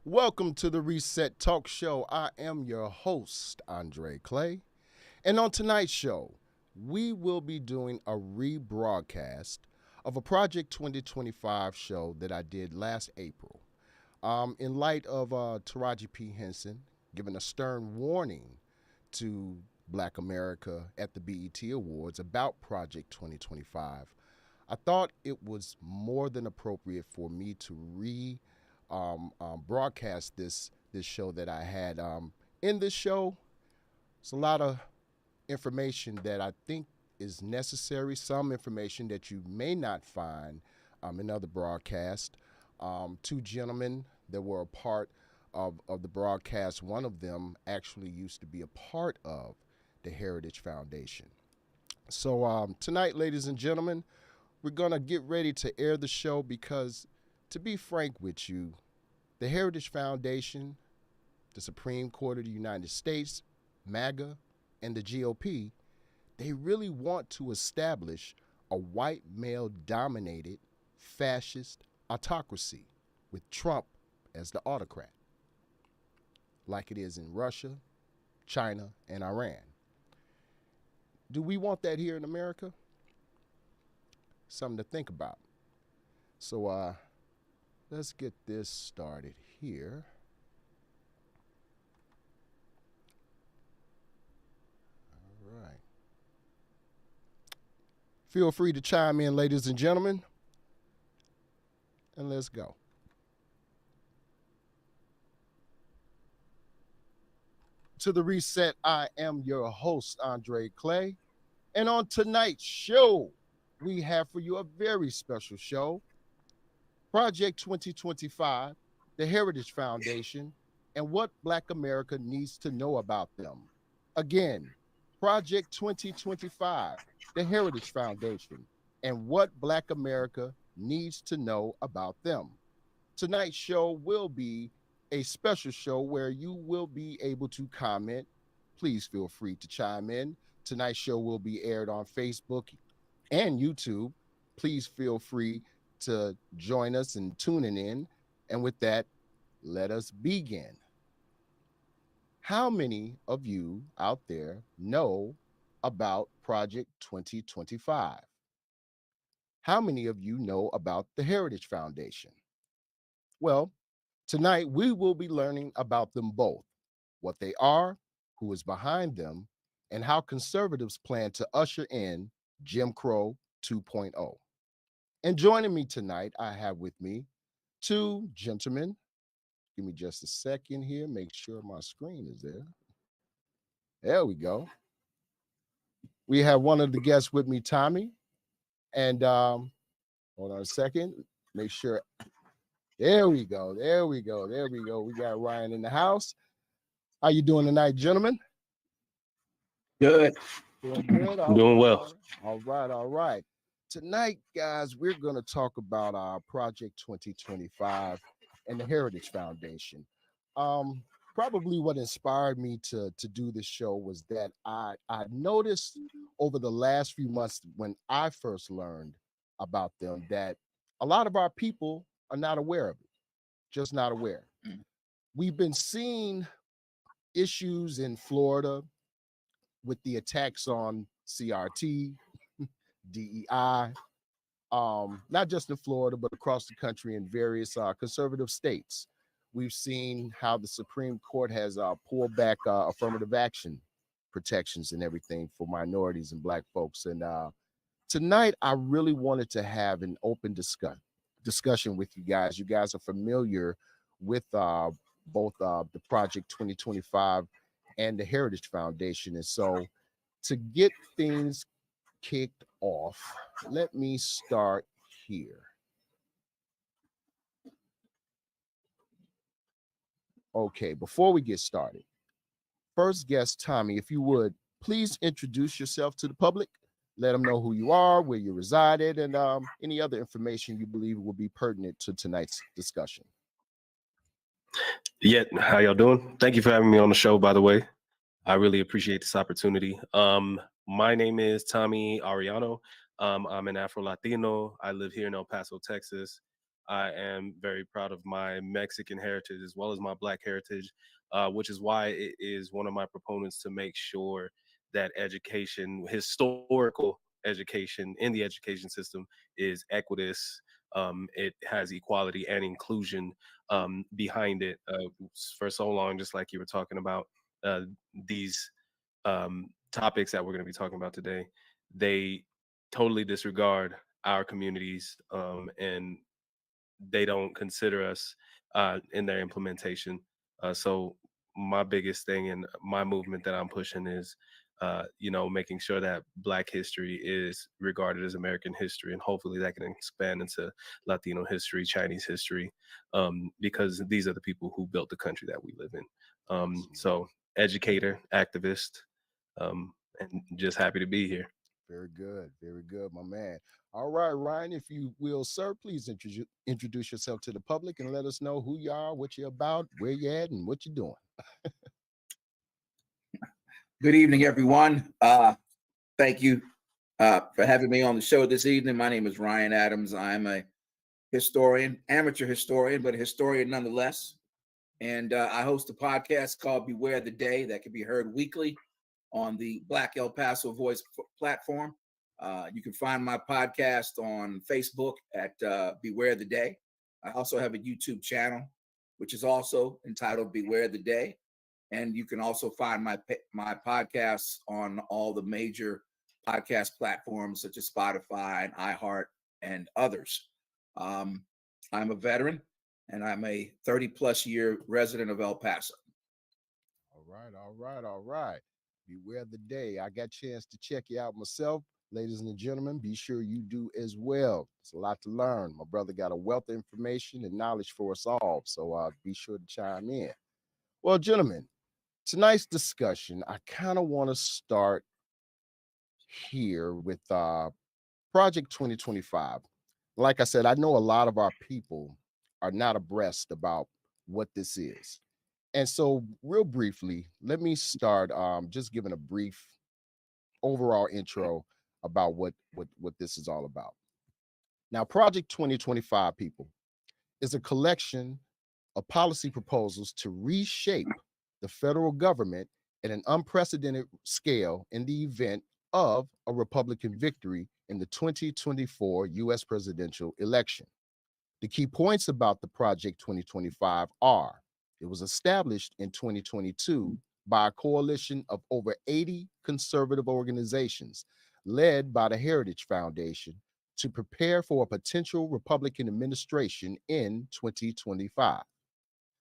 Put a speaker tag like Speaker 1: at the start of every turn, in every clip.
Speaker 1: Welcome to the Reset Talk Show. I am your host, Andre Clay. And on tonight's show, we will be doing a rebroadcast of a Project 2025 show that I did last April. In light of Taraji P. Henson giving a stern warning to Black America at the BET Awards about Project 2025, I thought it was more than appropriate for me to broadcast this show that I had. In this show, it's a lot of information that I think is necessary, some information that you may not find in other broadcasts. Two gentlemen that were a part of the broadcast, one of them actually used to be a part of the Heritage Foundation. So tonight, ladies and gentlemen, we're going to get ready to air the show because, to be frank with you, the Heritage Foundation, the Supreme Court of the United States, MAGA, and the GOP, they really want to establish a white male-dominated fascist autocracy with Trump as the autocrat, like it is in Russia, China, and Iran. Do we want that here in America? Something to think about. So let's get this started here. All right. Feel free to chime in, ladies and gentlemen, and let's go. To the Reset, I am your host, Andre Clay. And on tonight's show, we have for you a very special show, Project 2025, the Heritage Foundation, and what Black America needs to know about them. Again, Project 2025, the Heritage Foundation, and what Black America needs to know about them. Tonight's show will be a special show where you will be able to comment. Please feel free to chime in. Tonight's show will be aired on Facebook and YouTube. Please feel free to join us and tuning in. And with that, let us begin. How many of you out there know about Project 2025? How many of you know about the Heritage Foundation? Well, tonight we will be learning about them both, what they are, who is behind them, and how conservatives plan to usher in Jim Crow 2.0. And joining me tonight, I have with me two gentlemen. Give me just a second here, make sure my screen is there. There we go. We have one of the guests with me, Tommy. And hold on a second, make sure. There we go. We got Ryan in the house. How you doing tonight, gentlemen?
Speaker 2: Good.
Speaker 1: Doing good?
Speaker 2: Doing well.
Speaker 1: All right. Tonight, guys, we're going to talk about our Project 2025 and the Heritage Foundation. Probably what inspired me to do this show was that I noticed over the last few months when I first learned about them that a lot of our people are not aware of it, just not aware. We've been seeing issues in Florida with the attacks on CRT, DEI, not just in Florida, but across the country in various conservative states. We've seen how the Supreme Court has pulled back affirmative action protections and everything for minorities and Black folks. And tonight, I really wanted to have an open discussion with you guys. You guys are familiar with both the Project 2025 and the Heritage Foundation. And so to get things kicked off, let me start here. Okay, before we get started, first guest, Tommy, if you would, please introduce yourself to the public. Let them know who you are, where you resided, and any other information you believe will be pertinent to tonight's discussion.
Speaker 2: Yeah, how y'all doing? Thank you for having me on the show, by the way. I really appreciate this opportunity. My name is Tommy Ariano. I'm an Afro-Latino. I live here in El Paso, Texas. I am very proud of my Mexican heritage as well as my Black heritage, which is why it is one of my proponents to make sure that education, historical education in the education system, is equitous. It has equality and inclusion behind it. For so long, just like you were talking about, these topics that we're going to be talking about today, they totally disregard our communities, and they don't consider us in their implementation. So my biggest thing and my movement that I'm pushing is, making sure that Black history is regarded as American history, and hopefully that can expand into Latino history, Chinese history, because these are the people who built the country that we live in. So educator, activist, and just happy to be here.
Speaker 1: Very good, my man. All right, Ryan, if you will, sir, please introduce yourself to the public and let us know who you are, what you're about, where you're at, and what you're doing.
Speaker 3: Good evening, everyone. Thank you for having me on the show this evening. My name is Ryan Adams. I'm a historian, amateur historian, but a historian nonetheless. And I host a podcast called Beware the Day that can be heard weekly on the Black El Paso Voice platform. You can find my podcast on Facebook at Beware the Day. I also have a YouTube channel, which is also entitled Beware the Day. And you can also find my podcasts on all the major podcast platforms such as Spotify and iHeart and others. I'm a veteran, and I'm a 30-plus year resident of El Paso.
Speaker 1: All right. Beware the day. I got a chance to check you out myself. Ladies and gentlemen, be sure you do as well. It's a lot to learn. My brother got a wealth of information and knowledge for us all, so be sure to chime in. Well, gentlemen, tonight's discussion, I kind of want to start here with Project 2025. Like I said, I know a lot of our people are not abreast about what this is. And so, real briefly, let me start just giving a brief overall intro about what this is all about. Now, Project 2025, people, is a collection of policy proposals to reshape the federal government at an unprecedented scale in the event of a Republican victory in the 2024 US presidential election. The key points about the Project 2025 are: it was established in 2022 by a coalition of over 80 conservative organizations led by the Heritage Foundation to prepare for a potential Republican administration in 2025.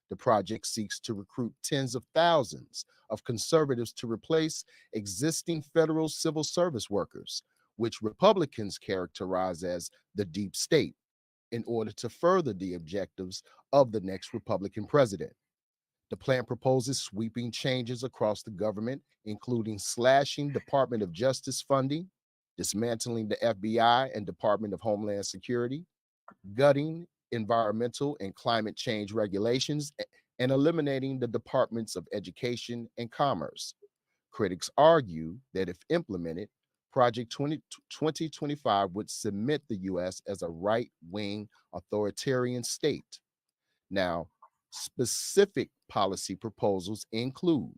Speaker 1: The project seeks to recruit tens of thousands of conservatives to replace existing federal civil service workers, which Republicans characterize as the deep state, in order to further the objectives of the next Republican president. The plan proposes sweeping changes across the government, including slashing Department of Justice funding, dismantling the FBI and Department of Homeland Security, gutting environmental and climate change regulations, and eliminating the Departments of Education and Commerce. Critics argue that if implemented, Project 2025 would cement the U.S. as a right-wing authoritarian state. Now, specific policy proposals include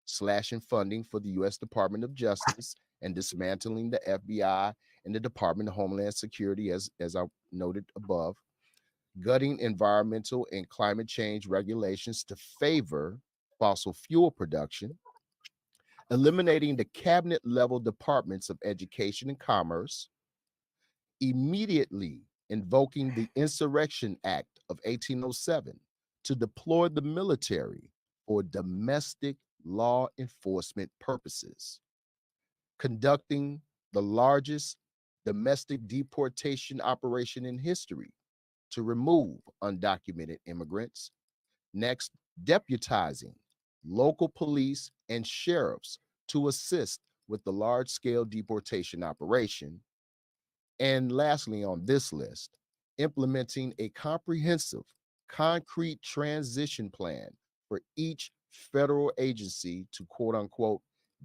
Speaker 1: slashing funding for the U.S. Department of Justice and dismantling the FBI and the Department of Homeland Security, as I noted above, gutting environmental and climate change regulations to favor fossil fuel production, eliminating the cabinet level departments of education and commerce, immediately invoking the Insurrection Act of 1807 to deploy the military for domestic law enforcement purposes, conducting the largest domestic deportation operation in history to remove undocumented immigrants. Next, deputizing local police and sheriffs to assist with the large-scale deportation operation. And lastly on this list, implementing a comprehensive, concrete transition plan for each federal agency to quote unquote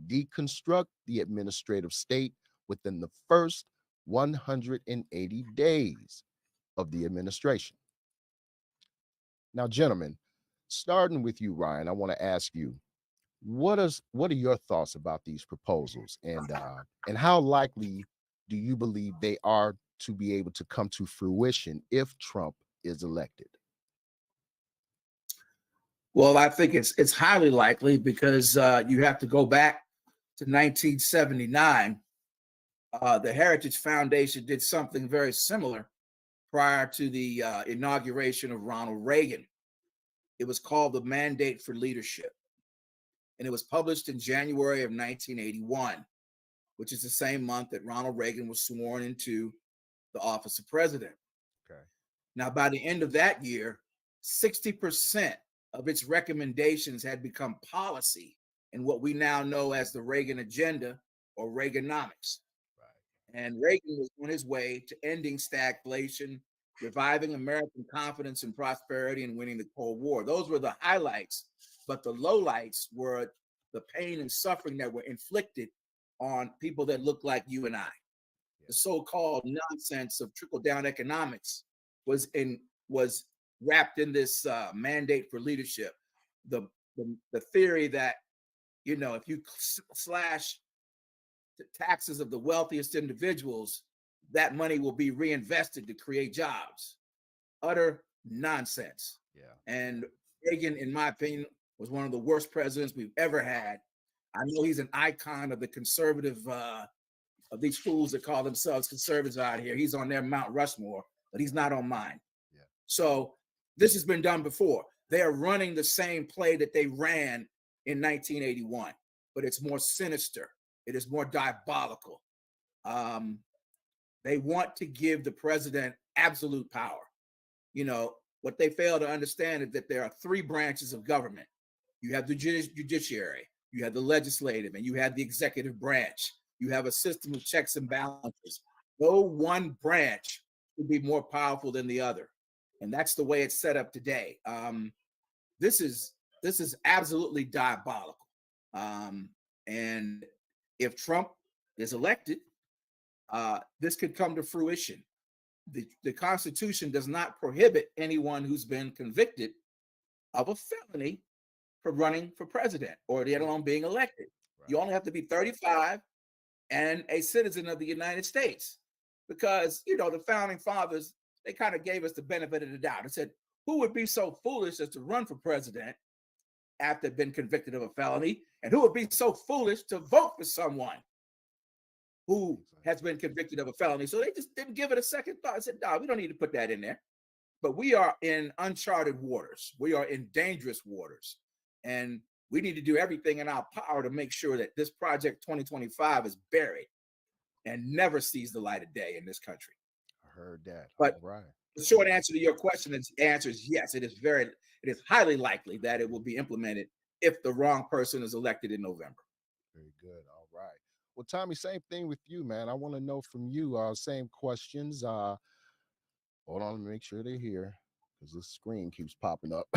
Speaker 1: deconstruct the administrative state within the first 180 days of the administration. Now, gentlemen, starting with you, Ryan, I want to ask you, what are your thoughts about these proposals, and how likely do you believe they are to be able to come to fruition if Trump is elected?
Speaker 3: Well, I think it's highly likely because you have to go back to 1979. The Heritage Foundation did something very similar prior to the inauguration of Ronald Reagan. It was called the Mandate for Leadership, and it was published in January of 1981, which is the same month that Ronald Reagan was sworn into the office of president.
Speaker 1: Okay.
Speaker 3: Now, by the end of that year, 60% of its recommendations had become policy in what we now know as the Reagan Agenda or Reaganomics.
Speaker 1: Right.
Speaker 3: And Reagan was on his way to ending stagflation, reviving American confidence and prosperity, and winning the Cold War. Those were the highlights, but the lowlights were the pain and suffering that were inflicted on people that looked like you and I. The so-called nonsense of trickle-down economics was wrapped in this mandate for leadership. The theory that, you know, if you slash the taxes of the wealthiest individuals, that money will be reinvested to create jobs. Utter nonsense.
Speaker 1: Yeah.
Speaker 3: And Reagan, in my opinion, was one of the worst presidents we've ever had. I know he's an icon of the conservative, of these fools that call themselves conservatives out here. He's on their Mount Rushmore, but he's not on mine.
Speaker 1: Yeah.
Speaker 3: So this has been done before. They are running the same play that they ran in 1981, but it's more sinister. It is more diabolical. They want to give the president absolute power. You know, what they fail to understand is that there are three branches of government. You have the judiciary, you have the legislative, and you have the executive branch. You have a system of checks and balances. No one branch would be more powerful than the other. And that's the way it's set up today. This is absolutely diabolical. And if Trump is elected, this could come to fruition. The Constitution does not prohibit anyone who's been convicted of a felony from running for president or let alone being elected. Right. You only have to be 35 and a citizen of the United States, because, you know, the founding fathers, they kind of gave us the benefit of the doubt and said, who would be so foolish as to run for president after been convicted of a felony? And who would be so foolish to vote for someone who has been convicted of a felony? So they just didn't give it a second thought. I said, no, we don't need to put that in there. But we are in uncharted waters. We are in dangerous waters. And we need to do everything in our power to make sure that this Project 2025 is buried and never sees the light of day in this country.
Speaker 1: I heard that.
Speaker 3: But
Speaker 1: all right.
Speaker 3: The short answer to your question is yes. It is highly likely that it will be implemented if the wrong person is elected in November.
Speaker 1: Very good. All right. Well, Tommy, same thing with you, man. I want to know from you, same questions. Hold on, let me make sure they're here because this screen keeps popping up.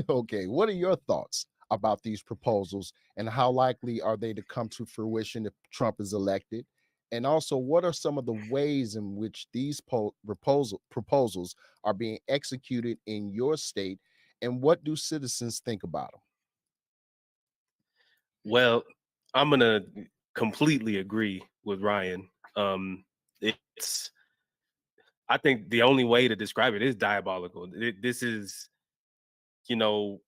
Speaker 1: Okay. What are your thoughts about these proposals, and how likely are they to come to fruition if Trump is elected? And also, what are some of the ways in which these proposals are being executed in your state, and what do citizens think about them?
Speaker 2: Well, I'm going to completely agree with Ryan. It's, I think the only way to describe it is diabolical. This is, you know,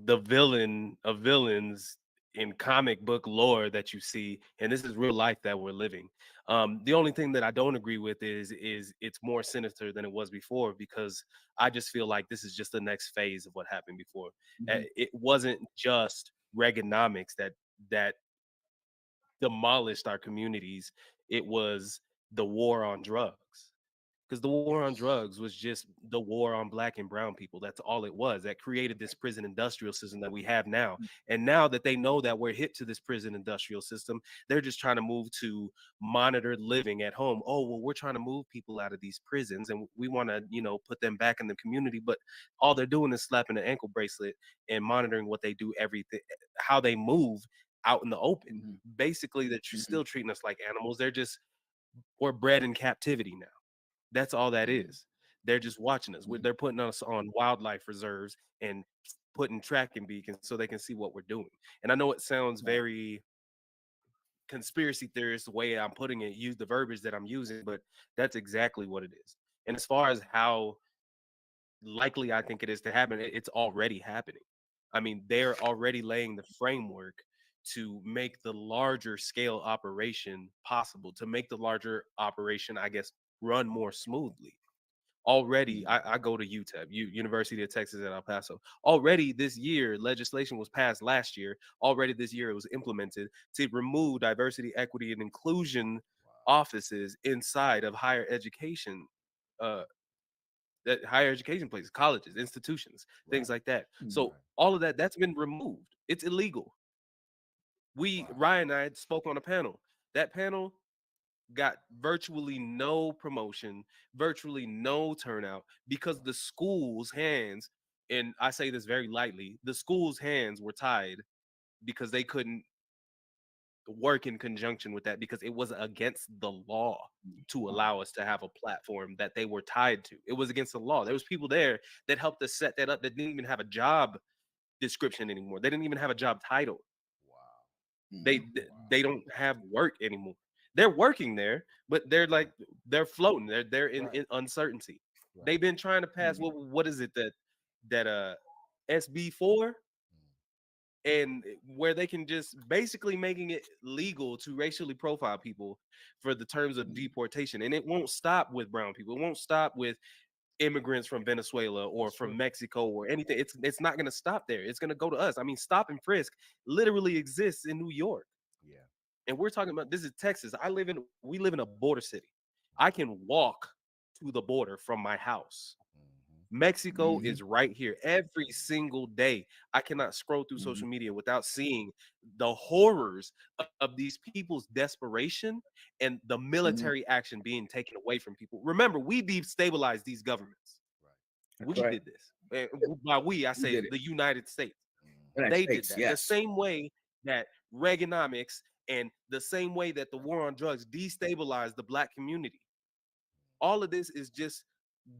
Speaker 2: the villain of villains in comic book lore that you see, and this is real life that we're living. The only thing that I don't agree with is it's more sinister than it was before, because I just feel like this is just the next phase of what happened before. Mm-hmm. It wasn't just Reaganomics that demolished our communities. It was the war on drugs. Because the war on drugs was just the war on Black and brown people. That's all it was. That created this prison industrial system that we have now. And now that they know that we're hit to this prison industrial system, they're just trying to move to monitored living at home. Oh, well, we're trying to move people out of these prisons and we want to, you know, put them back in the community. But all they're doing is slapping an ankle bracelet and monitoring what they do, everything, how they move out in the open. Mm-hmm. Basically, that you're still treating us like animals. We're bred in captivity now. That's all that is. They're just watching us. They're putting us on wildlife reserves and putting tracking beacons so they can see what we're doing. And I know it sounds
Speaker 3: Right.
Speaker 2: very conspiracy theorist the way I'm putting it, use the verbiage that I'm using, but that's exactly what it is. And as far as how likely I think it is to happen, it's already happening. I mean, they're already laying the framework to make the larger scale operation possible, to make the larger operation, I guess, run more smoothly. Already, I go to UTEP, University of Texas at El Paso. Already this year, legislation was passed last year. Already this year, it was implemented to remove diversity, equity, and inclusion offices inside of higher education, uh, that higher education places, colleges, institutions, things
Speaker 3: Right.
Speaker 2: like that.
Speaker 3: Mhm.
Speaker 2: So all of that's been removed. It's illegal.
Speaker 1: Wow.
Speaker 2: Ryan and I spoke on a panel. That panel got virtually no promotion, virtually no turnout because the school's hands, and I say this very lightly, the school's hands were tied because they couldn't work in conjunction with that because it was against the law to
Speaker 3: Wow.
Speaker 2: allow us to have a platform that they were tied to. It was against the law. There was people there that helped us set that up that didn't even have a job description anymore. They didn't even have a job title.
Speaker 1: Wow.
Speaker 2: They
Speaker 3: Mhm.
Speaker 2: they don't have work anymore. They're working there, but they're like they're floating. They're
Speaker 1: Right.
Speaker 2: in uncertainty.
Speaker 1: Right.
Speaker 2: They've been trying to pass
Speaker 3: Mhm.
Speaker 2: what is it that SB4, and where they can just basically making it legal to racially profile people for the terms of
Speaker 3: Mhm.
Speaker 2: deportation. And it won't stop with brown people. It won't stop with immigrants from Venezuela or
Speaker 1: That's
Speaker 2: from
Speaker 1: true.
Speaker 2: Mexico or anything. It's not going to stop there. It's going to go to us. I mean, stop and frisk literally exists in New York.
Speaker 1: Yeah.
Speaker 2: And we're talking about, this is Texas. We live in a border city. I can walk to the border from my house.
Speaker 1: Mm-hmm.
Speaker 2: Mexico
Speaker 3: Mhm.
Speaker 2: is right here every single day. I cannot scroll through
Speaker 3: Mhm.
Speaker 2: social media without seeing the horrors of these people's desperation and the
Speaker 3: Mhm.
Speaker 2: military action being taken away from people. Remember, we destabilized these governments.
Speaker 1: Right.
Speaker 3: That's
Speaker 2: We
Speaker 3: right.
Speaker 2: did this. By we, I
Speaker 3: We
Speaker 2: say
Speaker 3: did it.
Speaker 2: the United States.
Speaker 1: Mm-hmm.
Speaker 3: United
Speaker 2: They did
Speaker 3: States.
Speaker 2: that. The
Speaker 3: Yes.
Speaker 2: same way that Reaganomics and the same way that the war on drugs destabilized the black community. All of this is just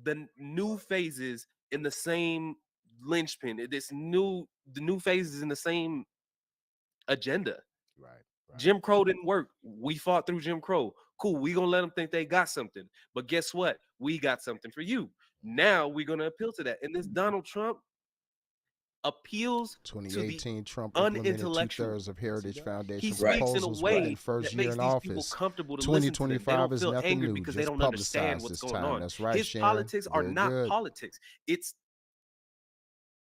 Speaker 2: the new phases in the same linchpin. The new phases in the same agenda.
Speaker 1: Right. Right.
Speaker 2: Jim Crow didn't work. We fought through Jim Crow. Cool. We gonna let them think they got something. But guess what? We got something for you. Now we're gonna appeal to that. And this Donald Trump appeals to the
Speaker 1: 2018, Trump implemented
Speaker 2: unintellectual.
Speaker 1: two-thirds of
Speaker 3: Yes, he
Speaker 1: Heritage
Speaker 3: does.
Speaker 2: He
Speaker 1: Foundation
Speaker 3: Right.
Speaker 2: speaks in a
Speaker 1: proposals within
Speaker 2: way
Speaker 3: Right.
Speaker 1: first
Speaker 2: that
Speaker 1: year
Speaker 2: makes
Speaker 1: in
Speaker 2: these people
Speaker 1: office.
Speaker 2: comfortable to listen to them. They
Speaker 1: 2025
Speaker 2: don't
Speaker 1: is
Speaker 2: feel
Speaker 1: nothing
Speaker 2: angered
Speaker 1: new,
Speaker 2: because they
Speaker 1: just
Speaker 2: don't understand
Speaker 1: publicized
Speaker 2: what's
Speaker 1: this
Speaker 2: going
Speaker 1: time.
Speaker 2: on.
Speaker 1: That's right,
Speaker 2: His
Speaker 1: Sharon.
Speaker 2: politics are
Speaker 1: Very
Speaker 2: not
Speaker 1: good.
Speaker 2: politics. It's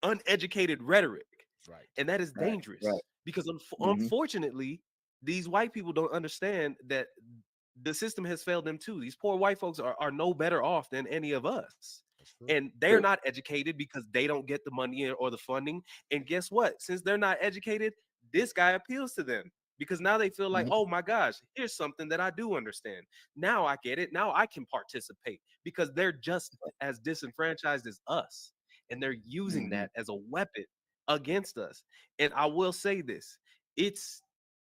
Speaker 2: uneducated rhetoric.
Speaker 1: Right.
Speaker 2: And that is
Speaker 3: Right.
Speaker 2: dangerous
Speaker 3: Right.
Speaker 2: because
Speaker 3: Mhm.
Speaker 2: unfortunately, these white people don't understand that the system has failed them too. These poor white folks are no better off than any of us.
Speaker 1: That's true.
Speaker 2: And they're
Speaker 3: True.
Speaker 2: not educated because they don't get the money or the funding. And guess what? Since they're not educated, this guy appeals to them because now they feel like,
Speaker 3: Mhm.
Speaker 2: oh my gosh, here's something that I do understand. Now I get it. Now I can participate because they're just as disenfranchised as us. And they're using
Speaker 3: Mhm.
Speaker 2: that as a weapon against us. And I will say this, it's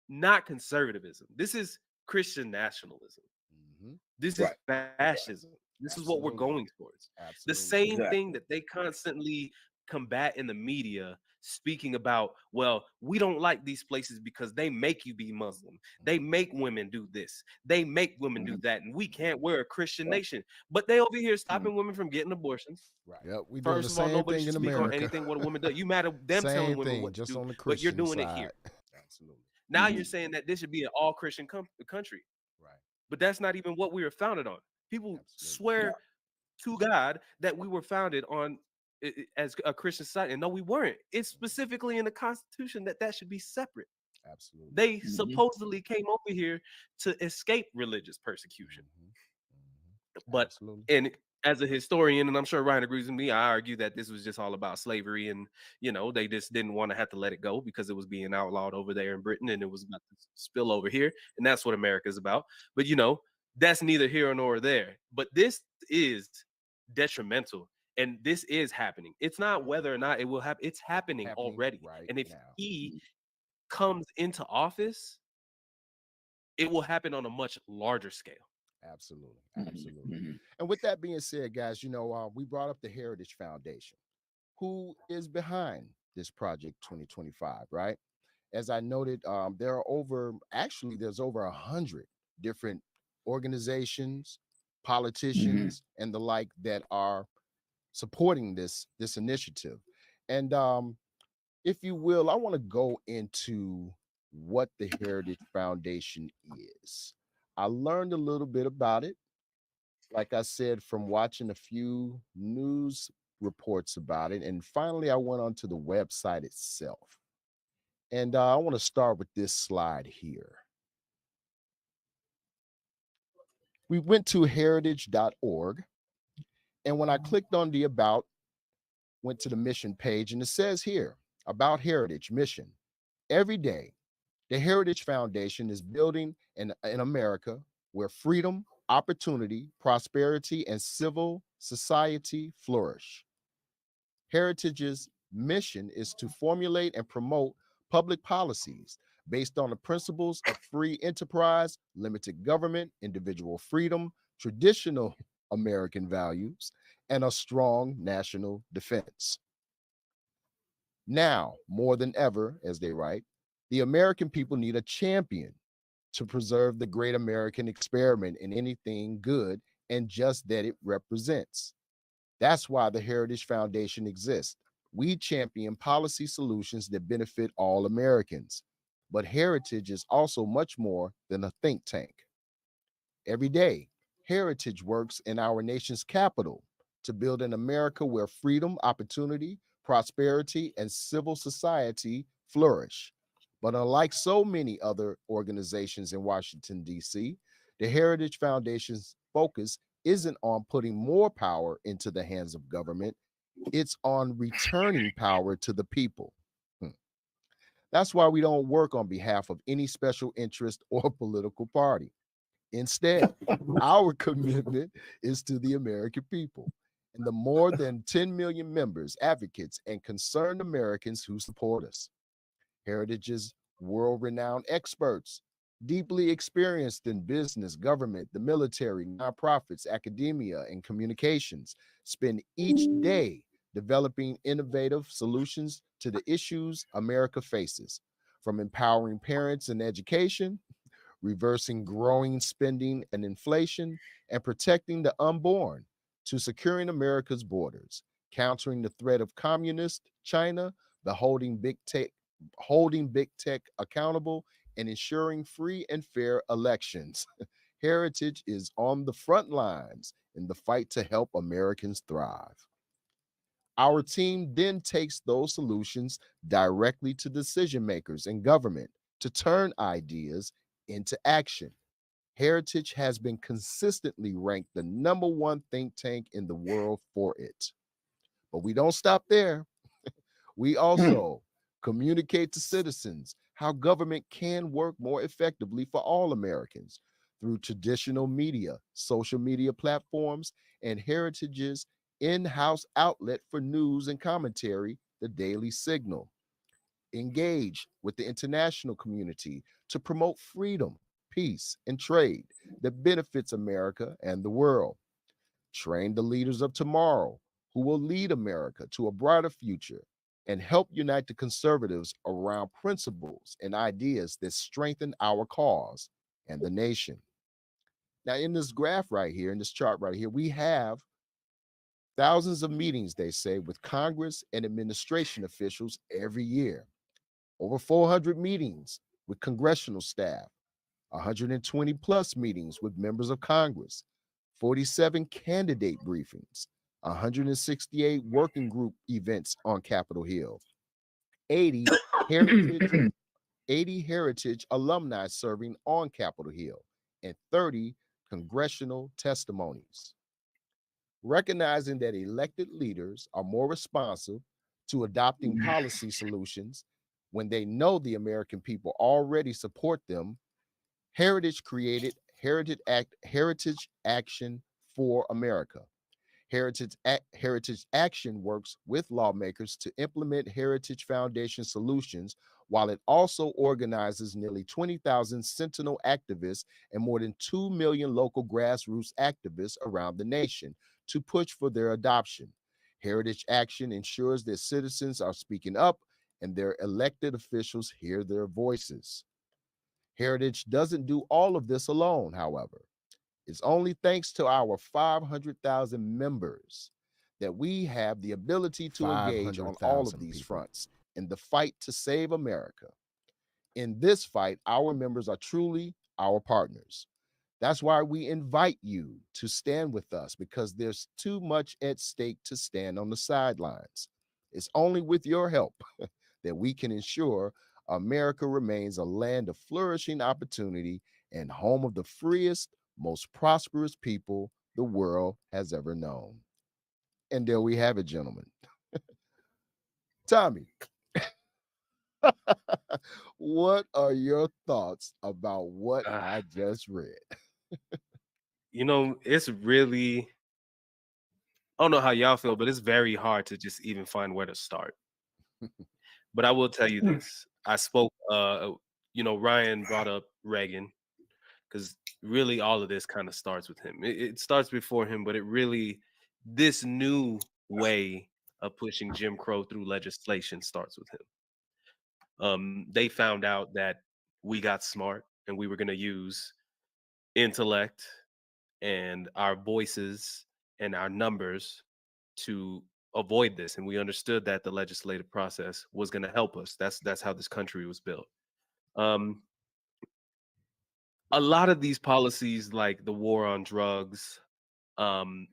Speaker 2: not conservatism. This is Christian nationalism.
Speaker 1: Mm-hmm.
Speaker 2: This is
Speaker 3: Right.
Speaker 2: fascism. This is what we're
Speaker 1: Absolutely.
Speaker 2: going towards. The
Speaker 1: Absolutely.
Speaker 2: same thing
Speaker 3: Exactly.
Speaker 2: that they constantly combat in the media, speaking about, well, we don't like these places because they make you be Muslim. They make women do this. They make women do
Speaker 3: Mhm.
Speaker 2: that. And we can't. We're a Christian
Speaker 3: Right.
Speaker 2: nation. But they over here
Speaker 3: Mhm.
Speaker 2: stopping women from getting abortions.
Speaker 1: Right. Yep. We doing the
Speaker 2: First of all,
Speaker 1: same
Speaker 2: nobody
Speaker 1: thing
Speaker 2: should
Speaker 1: in
Speaker 2: speak on
Speaker 1: America.
Speaker 2: anything what a woman does. You mad at them telling
Speaker 1: Same
Speaker 2: women
Speaker 1: thing,
Speaker 2: what to
Speaker 1: just
Speaker 2: do,
Speaker 1: on the
Speaker 2: but you're
Speaker 1: Christian
Speaker 2: doing it
Speaker 1: side.
Speaker 2: here.
Speaker 1: Absolutely.
Speaker 2: Now you're
Speaker 3: Mhm.
Speaker 2: saying that this should be an all Christian country.
Speaker 1: Right.
Speaker 2: But that's not even what we were founded on. People
Speaker 1: Absolutely.
Speaker 3: Yeah.
Speaker 2: swear to God that we were founded on as a Christian society. And no, we weren't. It's specifically in the Constitution that that should be separate.
Speaker 1: Absolutely.
Speaker 2: They
Speaker 3: Mhm.
Speaker 2: supposedly came over here to escape religious persecution.
Speaker 1: Mm-hmm. Mm-hmm.
Speaker 2: But
Speaker 1: Absolutely.
Speaker 2: and as a historian, and I'm sure Ryan agrees with me, I argue that this was just all about slavery, and they just didn't want to have to let it go because it was being outlawed over there in Britain, and it was about to spill over here, and that's what America's about. But that's neither here nor there. But this is detrimental, and this is happening. It's not whether or not it will happen; it's happening
Speaker 1: Happening
Speaker 2: already.
Speaker 1: right
Speaker 2: And if
Speaker 1: now.
Speaker 2: he
Speaker 3: Mhm.
Speaker 2: comes into office, it will happen on a much larger scale.
Speaker 1: Absolutely.
Speaker 3: Mhm,
Speaker 1: Absolutely.
Speaker 3: mhm,
Speaker 1: And with that being said, guys, we brought up the Heritage Foundation, who is behind this project 2025, right? As I noted, there are there's over 100 different organizations,
Speaker 3: mhm.
Speaker 1: politicians, and the like that are supporting this initiative. And if you will, I want to go into what the Heritage Foundation is. I learned a little bit about it, like I said, from watching a few news reports about it. And finally, I went onto the website itself. And I want to start with this slide here. We went to heritage.org. And when I clicked on the About, went to the mission page, and it says here about Heritage Mission. Every day, the Heritage Foundation is building in America where freedom, opportunity, prosperity, and civil society flourish. Heritage's mission is to formulate and promote public policies based on the principles of free enterprise, limited government, individual freedom, traditional American values, and a strong national defense. Now, more than ever, as they write, the American people need a champion to preserve the great American experiment in anything good and just that it represents. That's why the Heritage Foundation exists. We champion policy solutions that benefit all Americans. But Heritage is also much more than a think tank. Every day, Heritage works in our nation's capital to build an America where freedom, opportunity, prosperity, and civil society flourish. But unlike so many other organizations in Washington, D.C., the Heritage Foundation's focus isn't on putting more power into the hands of government, it's on returning power to the people. Hmm. That's why we don't work on behalf of any special interest or political party. Instead, our commitment is to the American people and the more than 10 million members, advocates, and concerned Americans who support us. Heritage's world renowned experts, deeply experienced in business, government, the military, nonprofits, academia, and communications, spend each day developing innovative solutions to the issues America faces, from empowering parents in education, reversing growing spending and inflation, and protecting the unborn, to securing America's borders, countering the threat of communist China, the holding big tech accountable, and ensuring free and fair elections. Heritage is on the front lines in the fight to help Americans thrive. Our team then takes those solutions directly to decision makers in government to turn ideas into action. Heritage has been consistently ranked the number one think tank in the world for it. But we don't stop there. We also communicate to citizens how government can work more effectively for all Americans through traditional media, social media platforms, and Heritage's in house outlet for news and commentary, the Daily Signal. Engage with the international community to promote freedom, peace, and trade that benefits America and the world. Train the leaders of tomorrow who will lead America to a brighter future and help unite the conservatives around principles and ideas that strengthen our cause and the nation. Now, in this graph right here, in this chart right here, we have thousands of meetings, they say, with Congress and administration officials every year, over 400 meetings with congressional staff, 120 plus meetings with members of Congress, 47 candidate briefings, 168 working group events on Capitol Hill, 80 heritage 80 heritage alumni serving on Capitol Hill, and 30 congressional testimonies. Recognizing that elected leaders are more responsive to adopting policy solutions when they know the American people already support them, Heritage created Heritage Action for America. Heritage Action works with lawmakers to implement Heritage Foundation solutions while it also organizes nearly 20,000 Sentinel activists and more than 2 million local grassroots activists around the nation to push for their adoption. Heritage Action ensures that citizens are speaking up and their elected officials hear their voices. Heritage doesn't do all of this alone, however. It's only thanks to our 500,000 members that we have the ability to engage on all of
Speaker 4: 500,000
Speaker 1: these
Speaker 4: people.
Speaker 1: fronts in the fight to save America. In this fight, our members are truly our partners. That's why we invite you to stand with us because there's too much at stake to stand on the sidelines. It's only with your help that we can ensure America remains a land of flourishing opportunity and home of the freest, most prosperous people the world has ever known. And there we have it, gentlemen. Tommy, what are your thoughts about what
Speaker 2: Uh,
Speaker 1: I just read?
Speaker 2: it's really, I don't know how y'all feel, but it's very hard to just even find where to start. But I will tell you this. I spoke, Ryan brought up Reagan because really all of this kind of starts with him. It starts before him, but it really, this new way of pushing Jim Crow through legislation starts with him. They found out that we got smart and we were going to use intellect and our voices and our numbers to avoid this, and we understood that the legislative process was going to help us. That's how this country was built. um a lot of these policies, like the war on drugs, um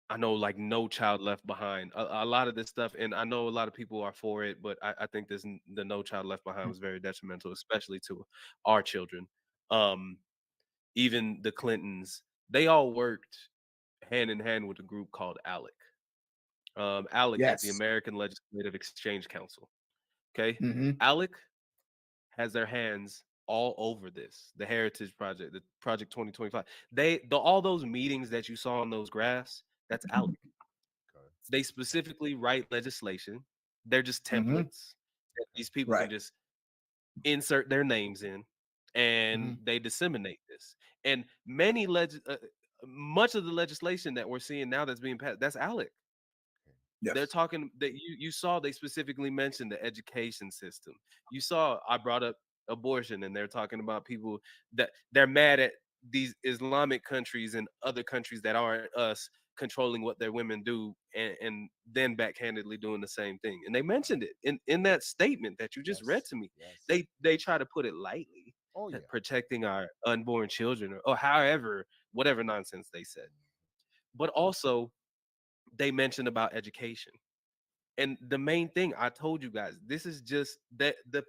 Speaker 2: I know, like No Child Left Behind, a lot of this stuff, and I know a lot of people are for it, but I think the No Child Left Behind was very detrimental, especially to our children. um Even the Clintons, they all worked hand in hand with a group called ALEC. ALEC is the
Speaker 3: Yes.
Speaker 2: American Legislative Exchange Council. Okay,
Speaker 3: Hmm.
Speaker 2: ALEC has their hands all over this. The Heritage Project, the Project 2025. All those meetings that you saw on those graphs, that's ALEC.
Speaker 1: Okay.
Speaker 2: They specifically write legislation. They're just
Speaker 3: Hmm.
Speaker 2: templates that these people can
Speaker 3: Right.
Speaker 2: just insert their names in, and
Speaker 1: Hmm.
Speaker 2: they disseminate this. And much of the legislation that we're seeing now that's being passed, that's ALEC. They're
Speaker 3: Yes.
Speaker 2: talking that you saw they specifically mentioned the education system. You saw I brought up abortion, and they're talking about people that they're mad at these Islamic countries and other countries that aren't us controlling what their women do, and then backhandedly doing the same thing. And they mentioned it in that statement that you just read
Speaker 1: Yes.
Speaker 2: to me.
Speaker 1: Yes.
Speaker 2: They try to put it lightly,
Speaker 1: Oh,
Speaker 2: that
Speaker 1: yeah.
Speaker 2: protecting our unborn children, or however, whatever nonsense they said. But also they mentioned about education. And the main thing I told you guys, this is just that the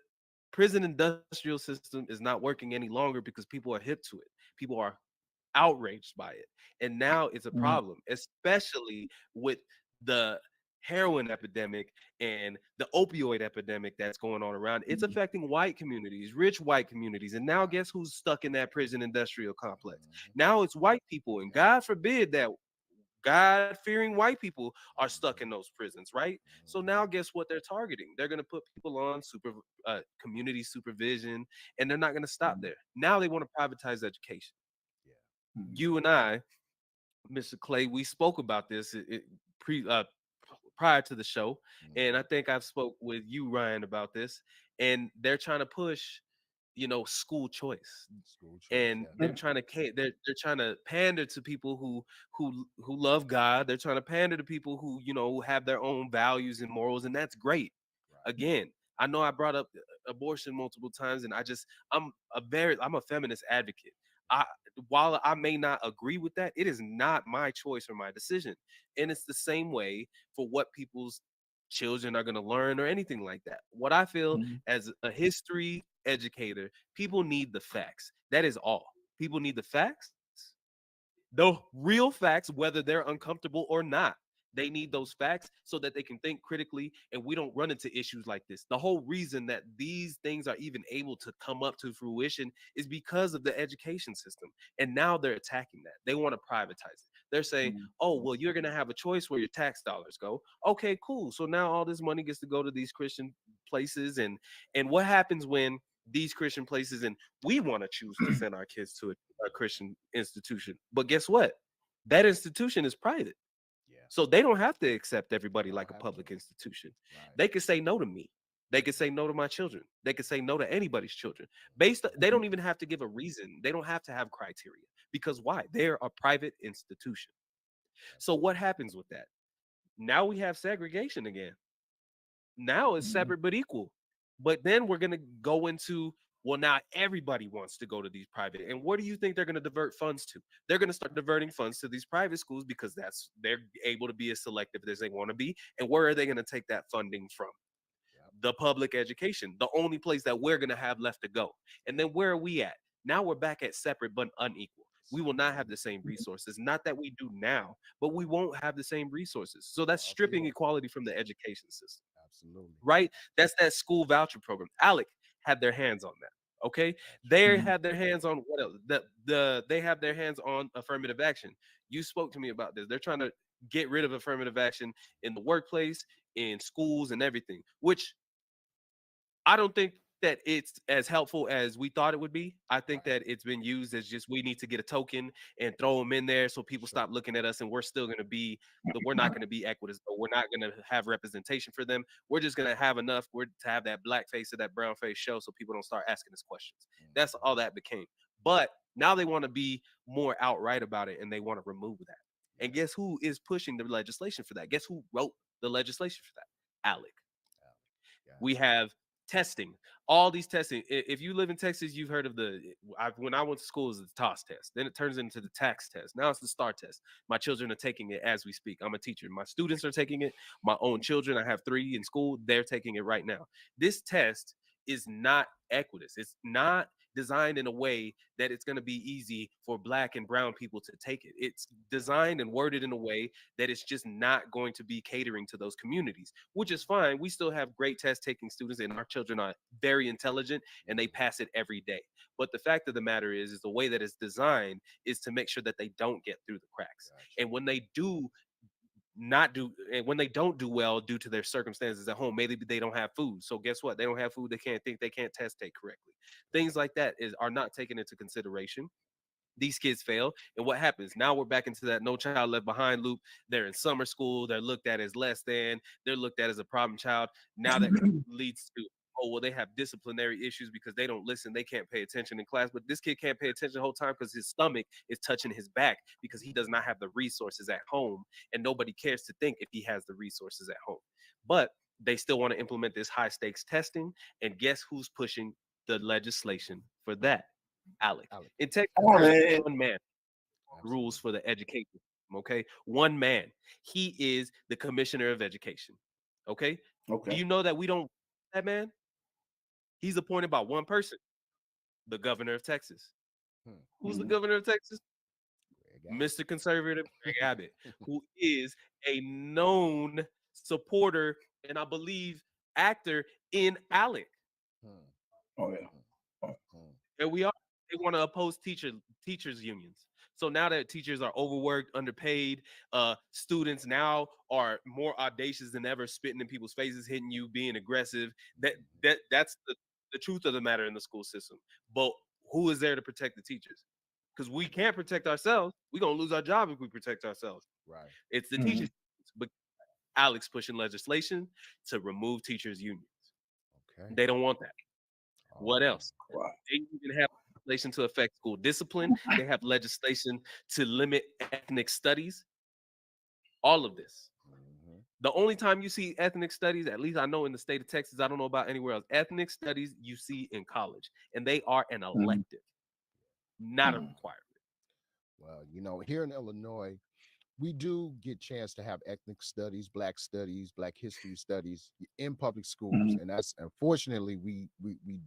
Speaker 2: prison industrial system is not working any longer because people are hip to it. People are outraged by it. And now it's a
Speaker 3: Mhm.
Speaker 2: problem, especially with the heroin epidemic and the opioid epidemic that's going on around. It's
Speaker 3: Mhm.
Speaker 2: affecting white communities, rich white communities. And now guess who's stuck in that prison industrial complex?
Speaker 1: Mhm.
Speaker 2: Now it's white people. And God forbid that God-fearing white people are stuck in
Speaker 1: Mhm.
Speaker 2: those prisons, right? So now
Speaker 1: Mhm.
Speaker 2: guess what they're targeting? They're going to put people on community supervision, and they're not going to stop
Speaker 3: Mhm.
Speaker 2: there. Now they want to privatize education.
Speaker 1: Yeah.
Speaker 3: Mhm.
Speaker 2: You and I, Mr. Clay, we spoke about this prior to the show, and I
Speaker 1: Mhm.
Speaker 2: think I've spoke with you, Ryan, about this. And they're trying to push, school choice,
Speaker 1: School choice.
Speaker 2: and
Speaker 1: Yeah.
Speaker 2: they're trying to they're trying to pander to people who love God. They're trying to pander to people who have their own values and morals, and that's great.
Speaker 1: Right.
Speaker 2: Again, I know I brought up abortion multiple times, and I'm a feminist advocate. I While I may not agree with that, it is not my choice or my decision, and it's the same way for what people's children are going to learn or anything like that. What I feel
Speaker 3: Mhm.
Speaker 2: as a history educator, people need the facts. That is all. People need the facts, the real facts, whether they're uncomfortable or not. They need those facts so that they can think critically and we don't run into issues like this. The whole reason that these things are even able to come up to fruition is because of the education system. And now they're attacking that. They want to privatize it. They're saying,
Speaker 3: Mhm.
Speaker 2: oh, well, you're going to have a choice where your tax dollars go. Okay, cool. So now all this money gets to go to these Christian places, and what happens when these Christian places, and we want to choose to send our kids to a Christian institution, but guess what? That institution is private.
Speaker 1: Yeah.
Speaker 2: So they don't have to accept everybody
Speaker 1: They don't
Speaker 2: like a
Speaker 1: have
Speaker 2: public
Speaker 1: to.
Speaker 2: institution.
Speaker 1: Right.
Speaker 2: They can say no to me. They can say no to my children. They can say no to anybody's children. They don't even have to give a reason. They don't have to have criteria. Because why? They're a private institution.
Speaker 1: That's
Speaker 2: So
Speaker 1: it.
Speaker 2: what happens with that? Now we have segregation again. Now it's
Speaker 3: Mhm.
Speaker 2: separate but equal. But then we're gonna go into, well, now everybody wants to go to these private. And what do you think they're gonna divert funds to? They're gonna start diverting funds to these private schools because they're able to be as selective as they want to be. And where are they gonna take that funding from?
Speaker 1: Yep.
Speaker 2: The public education, the only place that we're gonna have left to go. And then where are we at? Now we're back at separate but unequal. We will not have the same resources. Not that we do now, but we won't have the same resources. So that's
Speaker 1: Far
Speaker 2: stripping
Speaker 1: fewer.
Speaker 2: equality from the education system,
Speaker 1: Absolutely.
Speaker 2: right? That's that school voucher program. Alec had their hands on that. Okay, they
Speaker 3: Mhm.
Speaker 2: had their hands on what else? They have their hands on affirmative action. You spoke to me about this. They're trying to get rid of affirmative action in the workplace, in schools, and everything. Which I don't think that it's as helpful as we thought it would be. I think
Speaker 1: Right.
Speaker 2: that it's been used as just we need to get a token and throw them in there so people
Speaker 1: Sure.
Speaker 2: stop looking at us, and we're still going to be we're not going to be equitable. We're not going to have representation for them. We're just going to have enough to have that black face or that brown face show so people don't start asking us questions. That's
Speaker 1: Mhm.
Speaker 2: all that became. But now they want to be more outright about it and they want to remove that. And
Speaker 1: Yes.
Speaker 2: guess who is pushing the legislation for that? Guess who wrote the legislation for that? Alec. We
Speaker 1: Gotcha.
Speaker 2: have testing, all these testing. If you live in Texas, you've heard of when I went to school, it was the TOS test. Then it turns into the tax test. Now it's the STAR test. My children are taking it as we speak. I'm a teacher. My students are taking it. My own children, I have 3 in school, they're taking it right now. This test is not equitous. It's not designed in a way that it's going to be easy for black and brown people to take it. It's designed and worded in a way that it's just not going to be catering to those communities, which is fine. We still have great test taking students, and our children are very intelligent and they
Speaker 1: Mhm.
Speaker 2: pass it every day. But the fact of the matter is the way that it's designed is to make sure that they don't get through the cracks.
Speaker 1: Gotcha.
Speaker 2: And when they do not do, and when they don't do well due to their circumstances at home, maybe they don't have food. So guess what? They don't have food. They can't think. They can't test take correctly. Things like that are not taken into consideration. These kids fail, and what happens now? We're back into that no child left behind loop. They're in summer school. They're looked at as less than. They're looked at as a problem child. Now that leads to, oh well, they have disciplinary issues because they don't listen. They can't pay attention in class. But this kid can't pay attention the whole time because his stomach is touching his back because he does not have the resources at home, and nobody cares to think if he has the resources at home. But they still want to implement this high stakes testing, and guess who's pushing the legislation for that? Alec.
Speaker 1: Alec.
Speaker 2: In Texas,
Speaker 3: Oh,
Speaker 2: there's
Speaker 3: man.
Speaker 2: one man rules
Speaker 1: Absolutely.
Speaker 2: for the education system, okay? One man. He is the commissioner of education. Okay? Do
Speaker 3: Okay.
Speaker 2: you know that we don't that man? He's appointed by one person, the governor of Texas.
Speaker 1: Hmm.
Speaker 2: Who's the
Speaker 3: Mhm.
Speaker 2: governor of Texas?
Speaker 1: Greg Abbott.
Speaker 2: Mr. Conservative Greg Abbott, who is a known supporter and I believe actor in Alec.
Speaker 1: Hmm.
Speaker 3: Oh yeah.
Speaker 1: Hmm.
Speaker 3: Oh,
Speaker 1: Hmm.
Speaker 2: And we are they want to oppose teachers unions. So now that teachers are overworked, underpaid, students now are more audacious than ever, spitting in people's faces, hitting you, being aggressive. That
Speaker 1: Mhm.
Speaker 2: that's the truth of the matter in the school system. But who is there to protect the teachers? Because we can't protect ourselves. We're gonna lose our job if we protect ourselves.
Speaker 1: Right.
Speaker 2: It's the
Speaker 3: mhm.
Speaker 2: teachers. But Alex pushing legislation to remove teachers unions.
Speaker 1: Okay.
Speaker 2: They don't want that.
Speaker 1: All
Speaker 2: What
Speaker 1: right.
Speaker 2: else?
Speaker 3: Wow.
Speaker 2: They even have legislation to affect school discipline. They have legislation to limit ethnic studies. All of this.
Speaker 1: Mhm.
Speaker 2: The only time you see ethnic studies, at least I know in the state of Texas, I don't know about anywhere else, ethnic studies you see in college, and they are an
Speaker 3: Mhm.
Speaker 2: elective, not a
Speaker 3: Mhm.
Speaker 2: requirement.
Speaker 1: Well, here in Illinois, we do get chance to have ethnic studies, black history studies in public schools,
Speaker 3: Mhm.
Speaker 1: and that's unfortunately we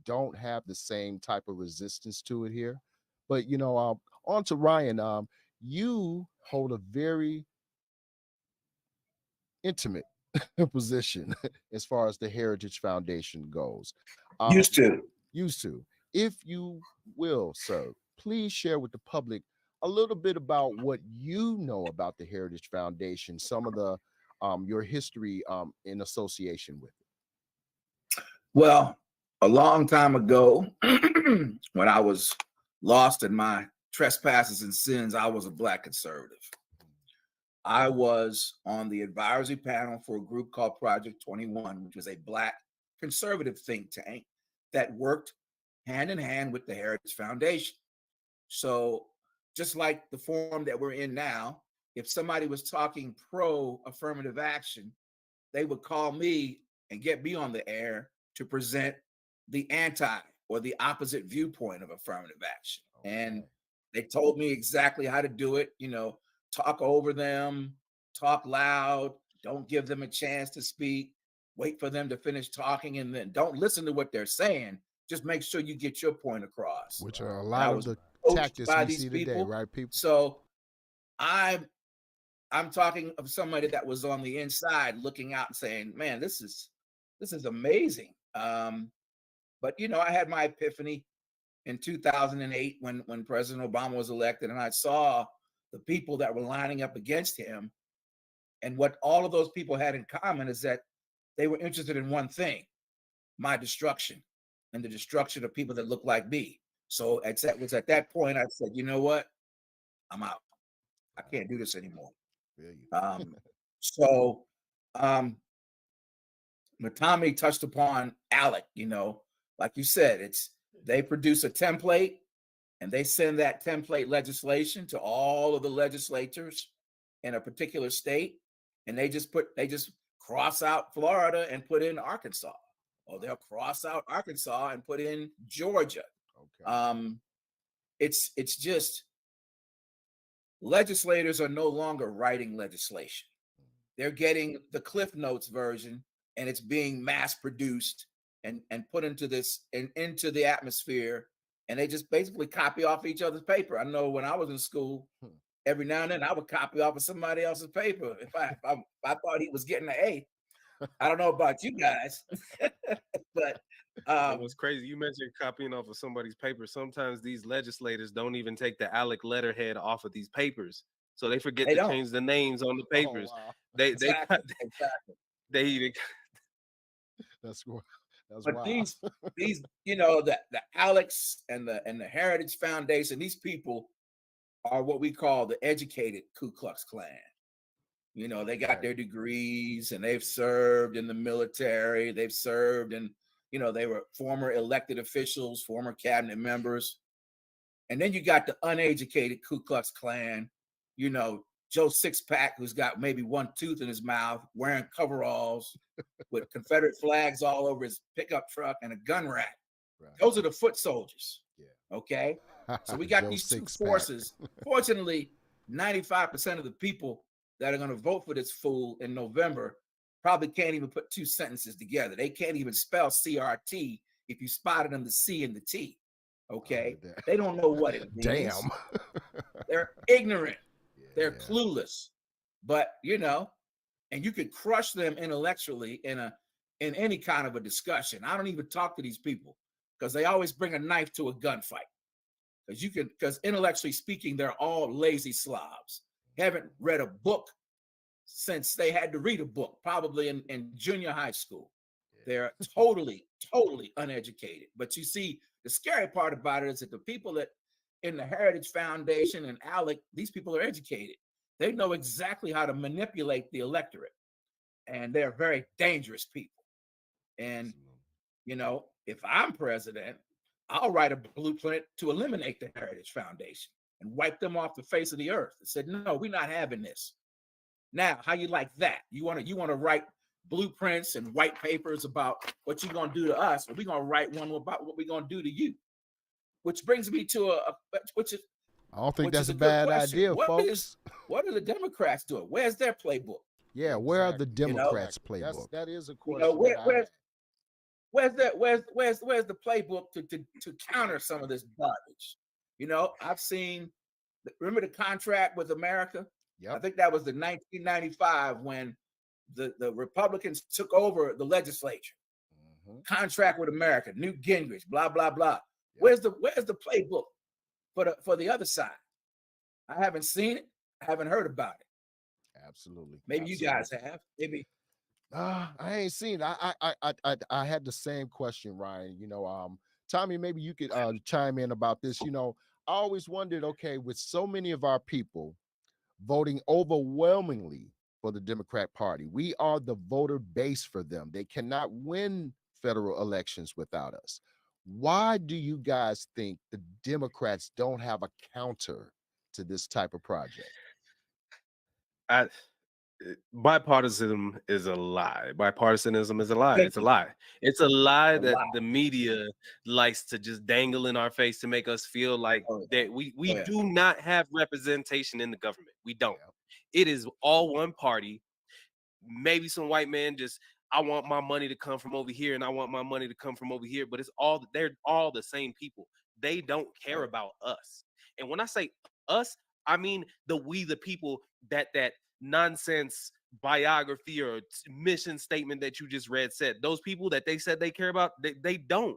Speaker 1: don't have the same type of resistance to it here. But on to Ryan. You hold a very intimate position as far as the Heritage Foundation goes. Um,
Speaker 3: Used to.
Speaker 1: used to. If you will, sir, please share with the public a little bit about what you know about the Heritage Foundation, some of the your history in association with it.
Speaker 3: Well, a long time ago, when I was lost in my trespasses and sins, I was a Black conservative. I was on the advisory panel for a group called Project 21, which was a Black conservative think tank that worked hand in hand with the Heritage Foundation. So, just like the forum that we're in now, if somebody was talking pro affirmative action, they would call me and get me on the air to present the anti or the opposite viewpoint of affirmative action.
Speaker 1: Okay.
Speaker 3: And they told me exactly how to do it. Talk over them, talk loud, don't give them a chance to speak, wait for them to finish talking, and then don't listen to what they're saying. Just make sure you get your point across.
Speaker 1: Which are a
Speaker 3: And
Speaker 1: lot
Speaker 3: I
Speaker 1: of
Speaker 3: was
Speaker 1: the
Speaker 3: coached
Speaker 1: tactics
Speaker 3: by
Speaker 1: we
Speaker 3: these
Speaker 1: see today,
Speaker 3: people.
Speaker 1: right, people?
Speaker 3: So I'm talking of somebody that was on the inside looking out and saying, man, this is amazing. But I had my epiphany in 2008 when President Obama was elected, and I saw the people that were lining up against him. And what all of those people had in common is that they were interested in one thing: my destruction and the destruction of people that look like me. So it was at that point I said, you know what? I'm out. I can't do this anymore. So Matami touched upon ALEC, like you said, they produce a template and they send that template legislation to all of the legislatures in a particular state, and they just cross out Florida and put in Arkansas, or they'll cross out Arkansas and put in Georgia.
Speaker 1: Okay.
Speaker 3: It's just legislators are no longer writing legislation. They're getting the Cliff Notes version, and it's being mass produced and put into into the atmosphere, and they just basically copy off each other's paper. I know when I was in school, every now and then I would copy off of somebody else's paper if I thought he was getting an A. I don't know about you guys, but
Speaker 2: what's crazy, you mentioned copying off of somebody's paper. Sometimes these legislators don't even take the ALEC letterhead off of these papers, so they forget to change the names on the papers.
Speaker 1: Oh, wow.
Speaker 3: Exactly.
Speaker 2: They even
Speaker 1: That's
Speaker 3: but
Speaker 1: wild.
Speaker 3: these the Alex and the Heritage Foundation, these people are what we call the educated Ku Klux Klan. They got their degrees and they've served in the military. They've served and they were former elected officials, former cabinet members. And then you got the uneducated Ku Klux Klan, Joe Sixpack, who's got maybe one tooth in his mouth, wearing coveralls with Confederate flags all over his pickup truck and a gun rack. Right. Those are the foot soldiers. Yeah. Okay. So we got these two forces. Fortunately, 95% of the people that are going to vote for this fool in November probably can't even put two sentences together. They can't even spell CRT if you spotted them the C and the T. Okay. They don't know what it means.
Speaker 1: Damn.
Speaker 3: They're ignorant. They're clueless. But and you could crush them intellectually in any kind of a discussion. I don't even talk to these people because they always bring a knife to a gunfight. Because intellectually speaking, they're all lazy slobs. Haven't read a book since they had to read a book, probably in junior high school. They're totally uneducated. But you see, the scary part about it is that the people that in the Heritage Foundation and ALEC, these people are educated. They know exactly how to manipulate the electorate. And they're very dangerous people. And, if I'm president, I'll write a blueprint to eliminate the Heritage Foundation and wipe them off the face of the earth. And said, no, we're not having this. Now, how you like that? You want to write blueprints and white papers about what you're going to do to us, or we're going to write one about what we're going to do to you. Which brings me to
Speaker 1: I don't think that's a bad idea, folks.
Speaker 3: What are the Democrats doing? Where's their playbook?
Speaker 1: Yeah, where are the Democrats' playbook?
Speaker 3: That is a question. Where's the playbook to counter some of this garbage? I've seen. Remember the contract with America? Yep. I think that was the 1995 when the Republicans took over the legislature. Mm-hmm. Contract with America, Newt Gingrich, blah blah blah. Yep. Where's the playbook for the other side? I haven't seen it. I haven't heard about it.
Speaker 1: Absolutely.
Speaker 3: Maybe you guys have. Maybe
Speaker 1: I ain't seen. I had the same question, Ryan. Tommy, maybe you could chime in about this. I always wondered, okay, with so many of our people voting overwhelmingly for the Democrat Party, we are the voter base for them. They cannot win federal elections without us. Why do you guys think the Democrats don't have a counter to this type of project?
Speaker 2: I Bipartisanism is a lie. Bipartisanism is a lie.
Speaker 3: Thank
Speaker 2: It's a
Speaker 3: you.
Speaker 2: lie. It's a lie
Speaker 3: A
Speaker 2: that
Speaker 3: lot.
Speaker 2: the media likes to just dangle in our face to make us feel like
Speaker 3: Oh yeah.
Speaker 2: that we
Speaker 3: Oh yeah.
Speaker 2: do not have representation in the government. We don't.
Speaker 1: Yeah.
Speaker 2: It is all one party. Maybe some white man just, I want my money to come from over here and I want my money to come from over here, but they're all the same people. They don't care
Speaker 3: Right.
Speaker 2: about us. And when I say us, I mean the people, that nonsense biography or mission statement that you just read said. Those people that they said they care about, they don't.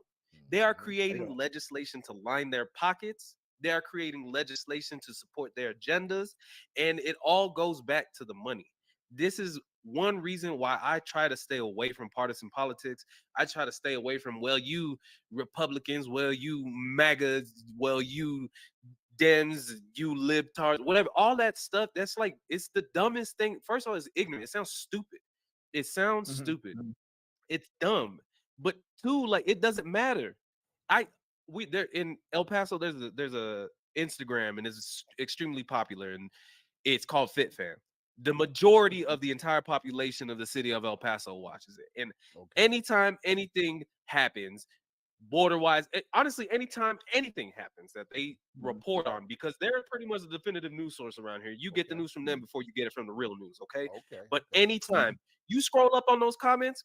Speaker 2: They are
Speaker 1: Mhm.
Speaker 3: They
Speaker 2: creating
Speaker 3: don't.
Speaker 2: legislation to line their pockets. They are creating legislation to support their agendas, and it all goes back to the money. This is one reason why I try to stay away from partisan politics. I try to stay away from, well, you Republicans, well, you MAGA, well, you Dems, you libtards, whatever, all that stuff. That's like, it's the dumbest thing. First of all, it's ignorant. It sounds stupid. It sounds
Speaker 3: Mhm.
Speaker 2: stupid. It's dumb. But two, like, it doesn't matter. I we there in El Paso, there's a Instagram, and it's extremely popular, and it's called FitFam. The majority of the entire population of the city of El Paso watches it. And
Speaker 1: Okay.
Speaker 2: anytime anything happens, border wise, honestly, anytime anything happens that they
Speaker 3: Mhm.
Speaker 2: report on, because they're pretty much the definitive news source around here. You get the
Speaker 1: Okay.
Speaker 2: news from them before you get it from the real news, okay?
Speaker 1: Okay.
Speaker 2: But
Speaker 1: Okay.
Speaker 2: anytime you scroll up on those comments,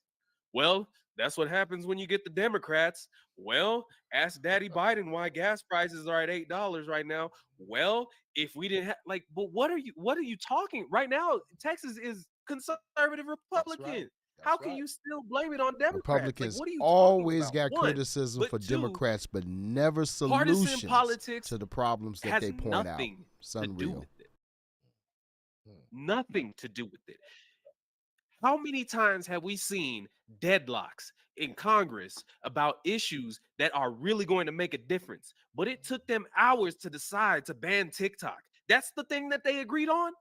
Speaker 2: well, that's what happens when you get the Democrats. Well, ask Daddy Biden why gas prices are at $8 right now. Well, if we didn't have, like, but what are you talking right now? Texas is conservative
Speaker 1: That's
Speaker 2: Republican.
Speaker 1: right.
Speaker 2: How
Speaker 1: That's
Speaker 2: can
Speaker 1: right.
Speaker 2: you still blame it on Democrats? Like,
Speaker 1: Republicans
Speaker 2: what are you talking
Speaker 1: always
Speaker 2: about?
Speaker 1: got
Speaker 2: One,
Speaker 1: criticism
Speaker 2: but
Speaker 1: for
Speaker 2: two,
Speaker 1: Democrats, but never
Speaker 2: partisan
Speaker 1: solutions
Speaker 2: politics
Speaker 1: to the problems that
Speaker 2: has
Speaker 1: they point out.
Speaker 2: nothing
Speaker 1: It's
Speaker 2: to do
Speaker 1: unreal.
Speaker 2: with it.
Speaker 1: Hmm.
Speaker 2: Nothing to do with it. How many times have we seen deadlocks in Congress about issues that are really going to make a difference? But it took them hours to decide to ban TikTok. That's the thing that they agreed on.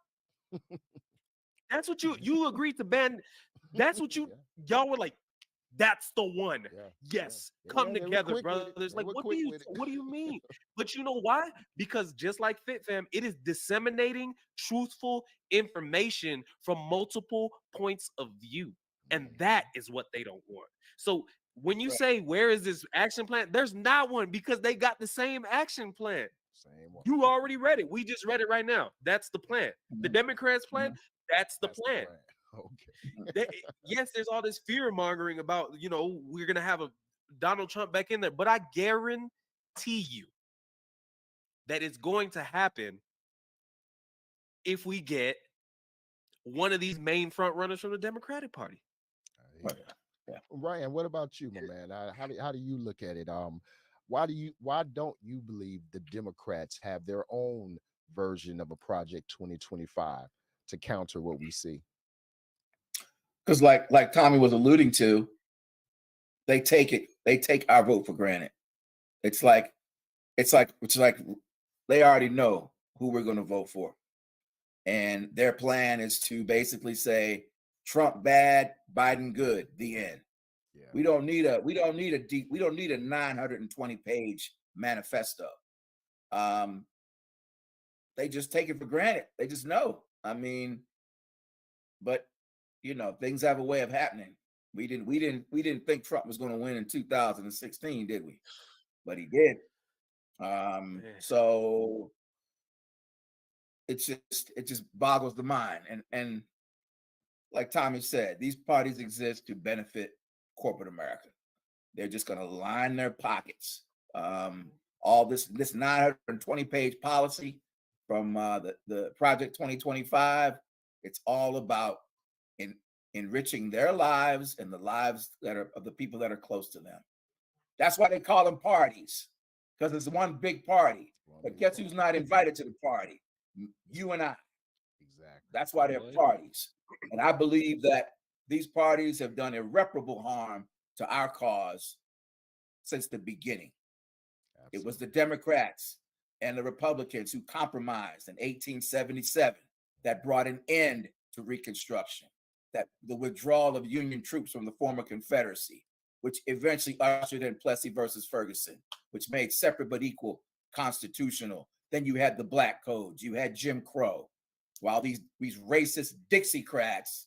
Speaker 2: That's what you agreed to ban. That's what
Speaker 1: Yeah.
Speaker 2: y'all were like, that's the one.
Speaker 1: Yeah. Yeah.
Speaker 2: Yes,
Speaker 1: Yeah.
Speaker 2: come
Speaker 1: They were
Speaker 2: together,
Speaker 1: quick with it.
Speaker 2: brothers.
Speaker 1: They
Speaker 2: Like,
Speaker 1: were
Speaker 2: what do
Speaker 1: quick
Speaker 2: you
Speaker 1: with it.
Speaker 2: what do you mean? But you know why? Because just like FitFam, it is disseminating truthful information from multiple points of view. And that is what they don't want. So when you
Speaker 3: Right.
Speaker 2: say, where is this action plan? There's not one, because they got the same action plan.
Speaker 1: Same one.
Speaker 2: You already read it. We just read it right now. That's the plan. The
Speaker 3: Mhm.
Speaker 2: Democrats' plan,
Speaker 3: Mhm.
Speaker 2: that's the
Speaker 1: That's the
Speaker 2: plan.
Speaker 1: plan. Okay.
Speaker 3: Mhm.
Speaker 2: Yes, there's all this fear mongering about, we're gonna have a Donald Trump back in there, but I guarantee you that it's going to happen if we get one of these main front runners from the Democratic Party.
Speaker 1: I
Speaker 3: Oh
Speaker 1: hear
Speaker 3: yeah. Yeah.
Speaker 1: you. Ryan, what about you, my man? How do you look at it? Why don't you believe the Democrats have their own version of a Project 2025 to counter what we see?
Speaker 3: Because like Tommy was alluding to, they take our vote for granted. It's like it's like they already know who we're going to vote for, and their plan is to basically say Trump bad, Biden good. The end.
Speaker 1: Yeah.
Speaker 3: We don't need a 920-page manifesto. Um, they just take it for granted. They just know. I mean, but things have a way of happening. We didn't think Trump was going to win in 2016, did we? But he did.
Speaker 2: Man.
Speaker 3: So it just boggles the mind. And like Tommy said, these parties exist to benefit corporate America. They're just going to line their pockets. All this 920-page policy from the Project 2025. It's all about enriching their lives and the lives that are of the people that are close to them. That's why they call them parties, because it's one big party.
Speaker 1: One
Speaker 3: But
Speaker 1: big
Speaker 3: guess who's
Speaker 1: party.
Speaker 3: not invited to the party? You and I.
Speaker 1: Exactly.
Speaker 3: That's why they're
Speaker 2: Boy.
Speaker 3: parties. And I believe that these parties have done irreparable harm to our cause since the beginning. Absolutely. It was the Democrats and the Republicans who compromised in 1877 that brought an end to Reconstruction, that the withdrawal of Union troops from the former Confederacy, which eventually ushered in Plessy versus Ferguson, which made separate but equal constitutional. Then you had the Black Codes, you had Jim Crow, while these racist Dixiecrats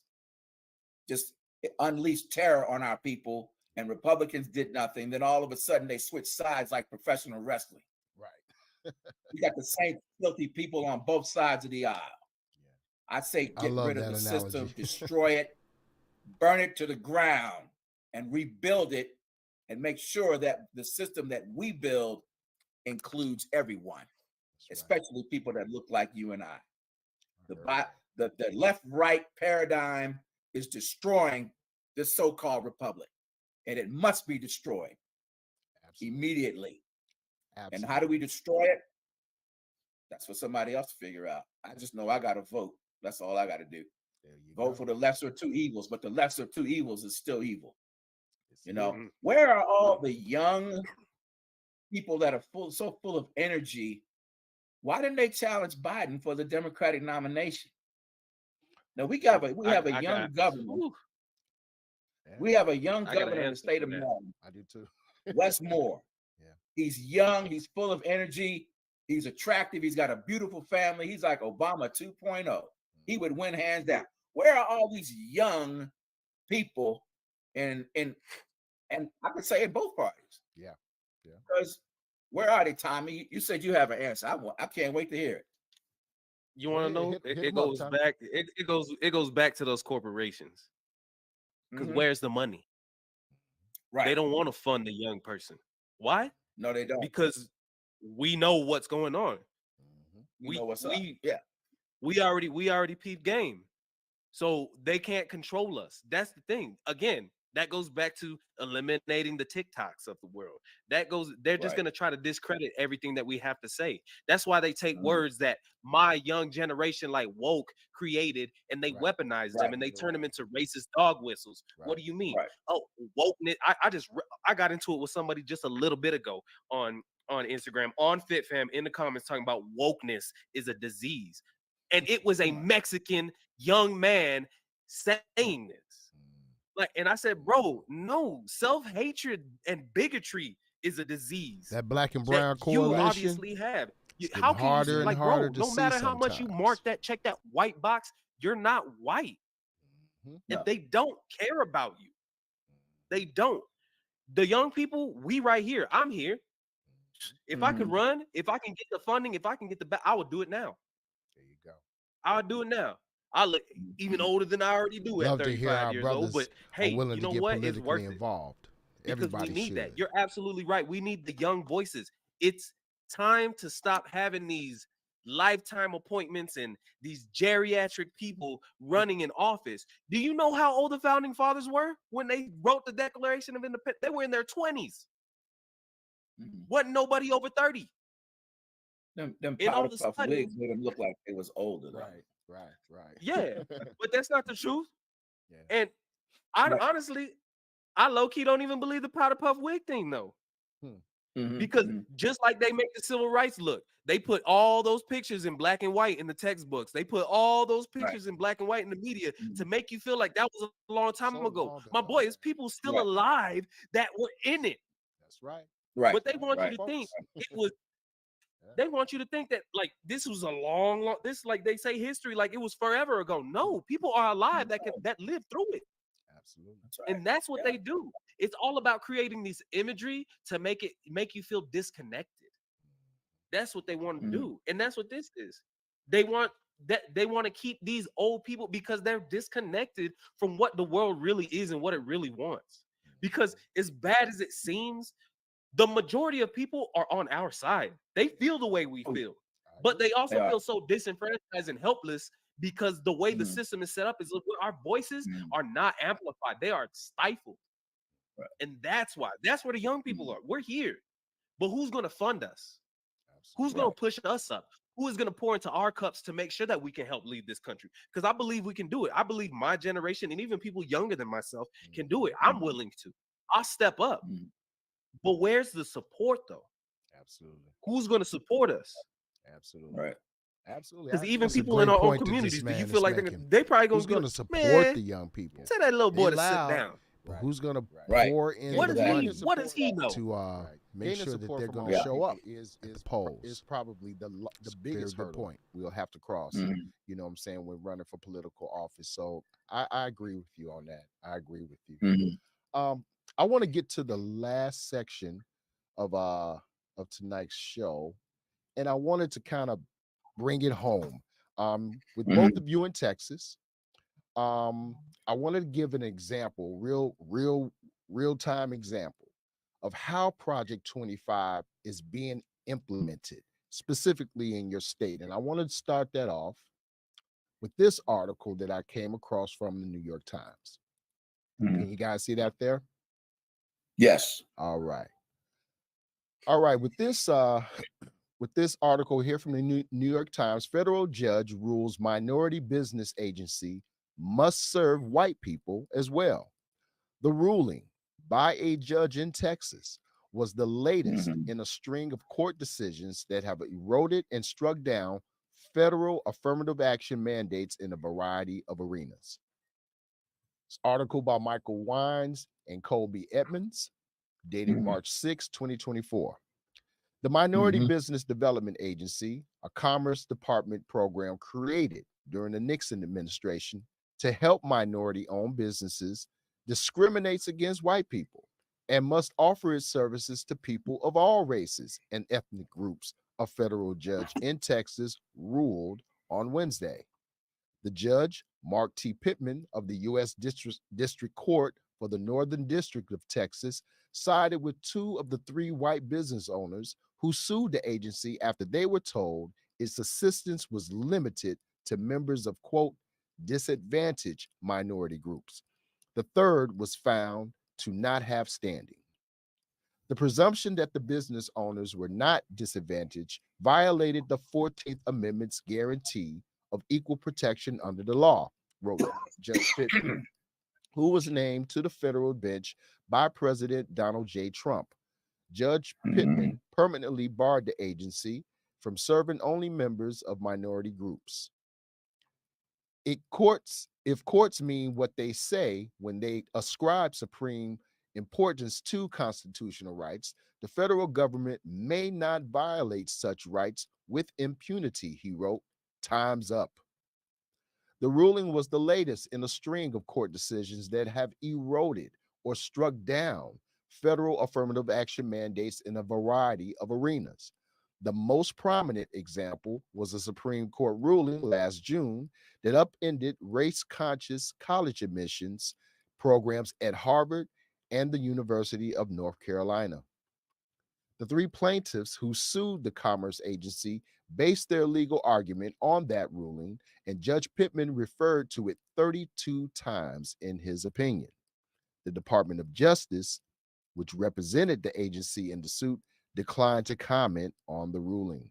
Speaker 3: just unleashed terror on our people, and Republicans did nothing. Then all of a sudden they switched sides like professional wrestling.
Speaker 1: Right.
Speaker 3: You got the same filthy people on both sides of the aisle. Yeah. I say get rid of the system, destroy it, burn it to the ground, and rebuild it, and make sure that the system that we build includes everyone, especially people that look like you and I. The left-right paradigm is destroying this so-called republic, and it must be destroyed immediately. Absolutely. And how do we destroy it? That's for somebody else to figure out. I just know I got to vote. That's all I got to do. Vote for the lesser of two evils, but the lesser of two evils is still evil. You know, where are all the young people that are so full of energy? Why didn't they challenge Biden for the Democratic nomination? Now we have a young governor. We have a young governor in the state of Maryland.
Speaker 1: I do too.
Speaker 3: Wes Moore. Yeah. He's young. He's full of energy. He's attractive. He's got a beautiful family. He's like Obama 2.0. He would win hands down. Where are all these young people and I could say in both parties?
Speaker 1: Yeah. Yeah.
Speaker 3: Because where are they, Tommy? You said you have an answer. I can't wait to hear it.
Speaker 2: You want to know? It goes back. It goes back to those corporations. Because where's the money?
Speaker 3: Right.
Speaker 2: They don't want to fund the young person. Why?
Speaker 3: No, they don't.
Speaker 2: Because we know what's going on.
Speaker 3: We know what's up. Yeah.
Speaker 2: We already peeped game. So they can't control us. That's the thing. Again, that goes back to eliminating the TikToks of the world. They're just going to try to discredit everything that we have to say. That's why they take words that my young generation like woke created and they weaponize them and they turn them into racist dog whistles. What do you mean? Oh, wokeness. I got into it with somebody just a little bit ago on Instagram, on FitFam, in the comments talking about wokeness is a disease. And it was a Mexican young man saying this. Like, and I said, bro, no, self-hatred and bigotry is a disease.
Speaker 1: That black and brown coalition.
Speaker 2: You obviously have. How can you, like, bro, no matter how much you mark that, check that white box, you're not white. And they don't care about you. They don't. The young people, we right here. I'm here. If I could run, if I can get the funding, if I can get the I would do it now.
Speaker 1: There you go.
Speaker 2: I would do it now. I look even older than I already do at 35 years old. But hey, you know what? It's worth
Speaker 1: involved.
Speaker 2: Because we need that. You're absolutely right. We need the young voices. It's time to stop having these lifetime appointments and these geriatric people running in office. Do you know how old the founding fathers were when they wrote the Declaration of Independence? They were in their 20s. Wasn't nobody over 30.
Speaker 3: Them powder puff wigs made them look like it was older.
Speaker 1: Right.
Speaker 2: Yeah, but that's not the truth. Yeah. And honestly, I low-key don't even believe the powder puff wig thing, though. Because just like they make the civil rights look, they put all those pictures in black and white in the textbooks. They put all those pictures in black and white in the media to make you feel like that was a long time ago. My boy, it's people still alive that were in it.
Speaker 1: That's right.
Speaker 2: But they want you to think it was. They want you to think that like this was a long this, like they say, history like it was forever ago. No, people are alive that lived through it.
Speaker 1: Absolutely.
Speaker 2: And that's what they do. It's all about creating this imagery to make you feel disconnected. That's what they want to do. And that's what this is. They want to keep these old people because they're disconnected from what the world really is and what it really wants. Because as bad as it seems, the majority of people are on our side. They feel the way we feel, but they also feel so disenfranchised and helpless because the way the system is set up is our voices are not amplified. They are stifled. And that's why. That's where the young people are. We're here. But who's going to fund us? Who's going to push us up? Who is going to pour into our cups to make sure that we can help lead this country? Because I believe we can do it. I believe my generation and even people younger than myself can do it. I'm willing to. I'll step up. But where's the support, though?
Speaker 1: Absolutely.
Speaker 2: Who's going to support us?
Speaker 1: Absolutely.
Speaker 3: Right.
Speaker 1: Absolutely.
Speaker 2: Because even
Speaker 1: That's a
Speaker 2: people in
Speaker 1: great
Speaker 2: our own
Speaker 1: point that this
Speaker 2: communities, do you
Speaker 1: man
Speaker 2: feel
Speaker 1: is
Speaker 2: like
Speaker 1: making.
Speaker 2: they probably
Speaker 1: Who's
Speaker 2: going
Speaker 1: going
Speaker 2: to
Speaker 1: to support
Speaker 2: man,
Speaker 1: the young people?
Speaker 2: tell that little boy
Speaker 1: They
Speaker 2: to sit
Speaker 1: loud,
Speaker 2: down.
Speaker 1: but who's going to
Speaker 3: Right.
Speaker 1: pour in
Speaker 2: What
Speaker 1: the
Speaker 2: does
Speaker 1: money
Speaker 2: he? What does he know?
Speaker 1: to make
Speaker 4: Gaining
Speaker 1: sure that
Speaker 4: support
Speaker 1: they're
Speaker 4: from
Speaker 1: going
Speaker 4: all
Speaker 1: to
Speaker 3: Yeah.
Speaker 1: show up
Speaker 4: is
Speaker 1: at the polls?
Speaker 4: is probably the
Speaker 1: It's a
Speaker 4: biggest
Speaker 1: very good
Speaker 4: hurdle.
Speaker 1: point. We'll have to cross.
Speaker 3: Mhm.
Speaker 1: You know what I'm saying? We're running for political office. So I agree with you on that. I agree with you.
Speaker 3: Mhm.
Speaker 1: I want to get to the last section of tonight's show, and I wanted to kind of bring it home. With both
Speaker 3: Mhm.
Speaker 1: of you in Texas, I wanted to give an example, real time example of how Project 25 is being implemented specifically in your state. And I wanted to start that off with this article that I came across from the New York Times.
Speaker 3: Mhm.
Speaker 1: Can you guys see that there?
Speaker 3: Yes.
Speaker 1: All right. All right. With this article here from the New York Times, federal judge rules minority business agency must serve white people as well. The ruling by a judge in Texas was the latest
Speaker 3: Mhm.
Speaker 1: in a string of court decisions that have eroded and struck down federal affirmative action mandates in a variety of arenas. This article by Michael Wines and Colby Edmonds, dated
Speaker 3: Mhm.
Speaker 1: March 6, 2024. The Minority
Speaker 3: Mhm.
Speaker 1: Business Development Agency, a Commerce Department program created during the Nixon administration to help minority owned businesses, discriminates against white people and must offer its services to people of all races and ethnic groups, a federal judge in Texas ruled on Wednesday. The judge, Mark T. Pittman of the U.S. District Court for the Northern District of Texas, sided with two of the three white business owners who sued the agency after they were told its assistance was limited to members of, quote, disadvantaged minority groups. The third was found to not have standing. The presumption that the business owners were not disadvantaged violated the 14th Amendment's guarantee of equal protection under the law, wrote Judge Pittman, who was named to the federal bench by President Donald J. Trump. Judge
Speaker 3: Mhm.
Speaker 1: Pittman permanently barred the agency from serving only members of minority groups. If courts mean what they say when they ascribe supreme importance to constitutional rights, the federal government may not violate such rights with impunity, he wrote. Time's up. The ruling was the latest in a string of court decisions that have eroded or struck down federal affirmative action mandates in a variety of arenas. The most prominent example was a Supreme Court ruling last June that upended race conscious college admissions programs at Harvard and the University of North Carolina. The three plaintiffs who sued the Commerce Agency based their legal argument on that ruling, and Judge Pittman referred to it 32 times in his opinion. The Department of Justice, which represented the agency in the suit, declined to comment on the ruling.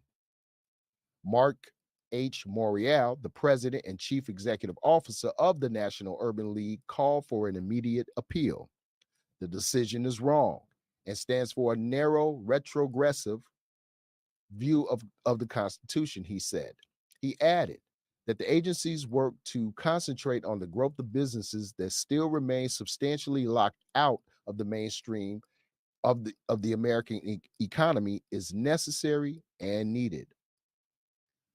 Speaker 1: Mark H. Morial, the president and chief executive officer of the National Urban League, called for an immediate appeal. The decision is wrong and stands for a narrow, retrogressive view of the Constitution, he said. He added that the agencies work to concentrate on the growth of businesses that still remain substantially locked out of the mainstream of the American economy is necessary and needed.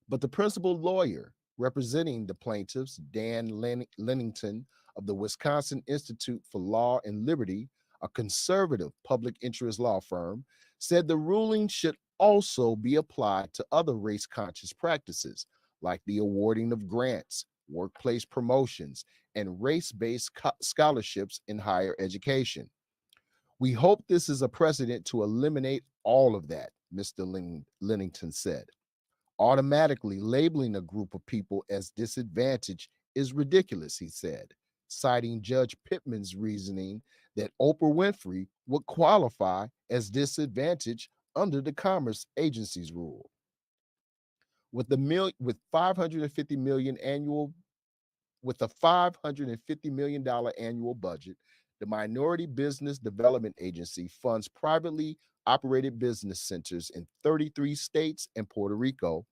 Speaker 1: But the principal lawyer representing the plaintiffs, Dan Lennington of the Wisconsin Institute for Law and Liberty, a conservative public interest law firm, said the ruling should also be applied to other race conscious practices like the awarding of grants, workplace promotions, and race based scholarships in higher education. We hope this is a precedent to eliminate all of that, Mr. Lennington said. Automatically labeling a group of people as disadvantaged is ridiculous, he said, citing Judge Pittman's reasoning that Oprah Winfrey would qualify as disadvantaged under the Commerce Agency's rule. with 550 million annual with a $550 million annual budget. The Minority Business Development Agency funds privately operated business centers in 33 states and Puerto Rico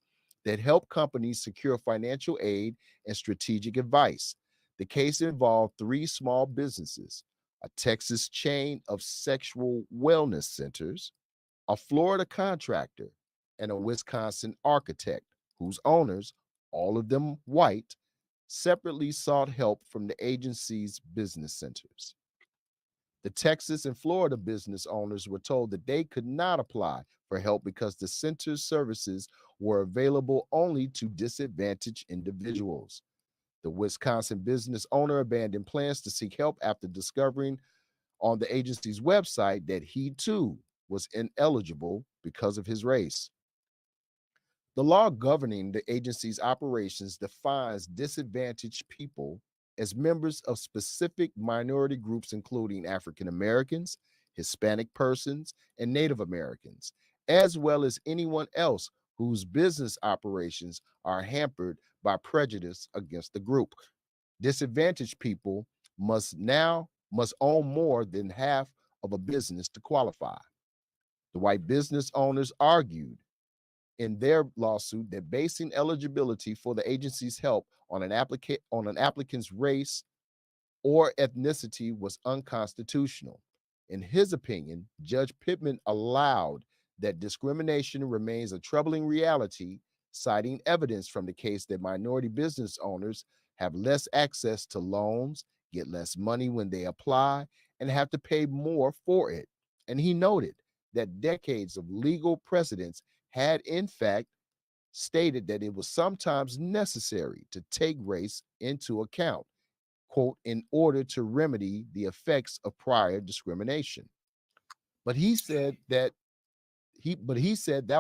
Speaker 1: that help companies secure financial aid and strategic advice. The case involved three small businesses: a Texas chain of sexual wellness centers, a Florida contractor, and a Wisconsin architect, whose owners, all of them white, separately sought help from the agency's business centers. The Texas and Florida business owners were told that they could not apply for help because the center's services were available only to disadvantaged individuals. The Wisconsin business owner abandoned plans to seek help after discovering on the agency's website that he too was ineligible because of his race. The law governing the agency's operations defines disadvantaged people as members of specific minority groups, including African Americans, Hispanic persons, and Native Americans, as well as anyone else whose business operations are hampered by prejudice against the group. Disadvantaged people must own more than half of a business to qualify. The white business owners argued in their lawsuit that basing eligibility for the agency's help on an applicant's race or ethnicity was unconstitutional. In his opinion, Judge Pittman allowed that discrimination remains a troubling reality, citing evidence from the case that minority business owners have less access to loans, get less money when they apply, and have to pay more for it. And he noted that decades of legal precedents had, in fact, stated that it was sometimes necessary to take race into account, quote, in order to remedy the effects of prior discrimination. But he said that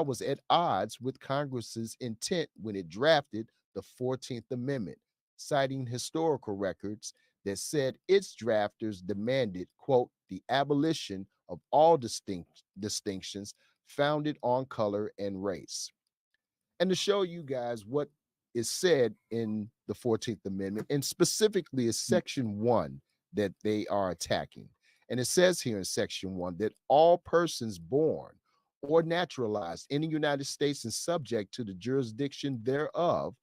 Speaker 1: was at odds with Congress's intent when it drafted the 14th Amendment, citing historical records that said its drafters demanded, quote, the abolition of all distinctions founded on color and race. And to show you guys what is said in the 14th Amendment, and specifically is Section 1 that they are attacking. And it says here in Section 1 that all persons born or naturalized in the United States and subject to the jurisdiction thereof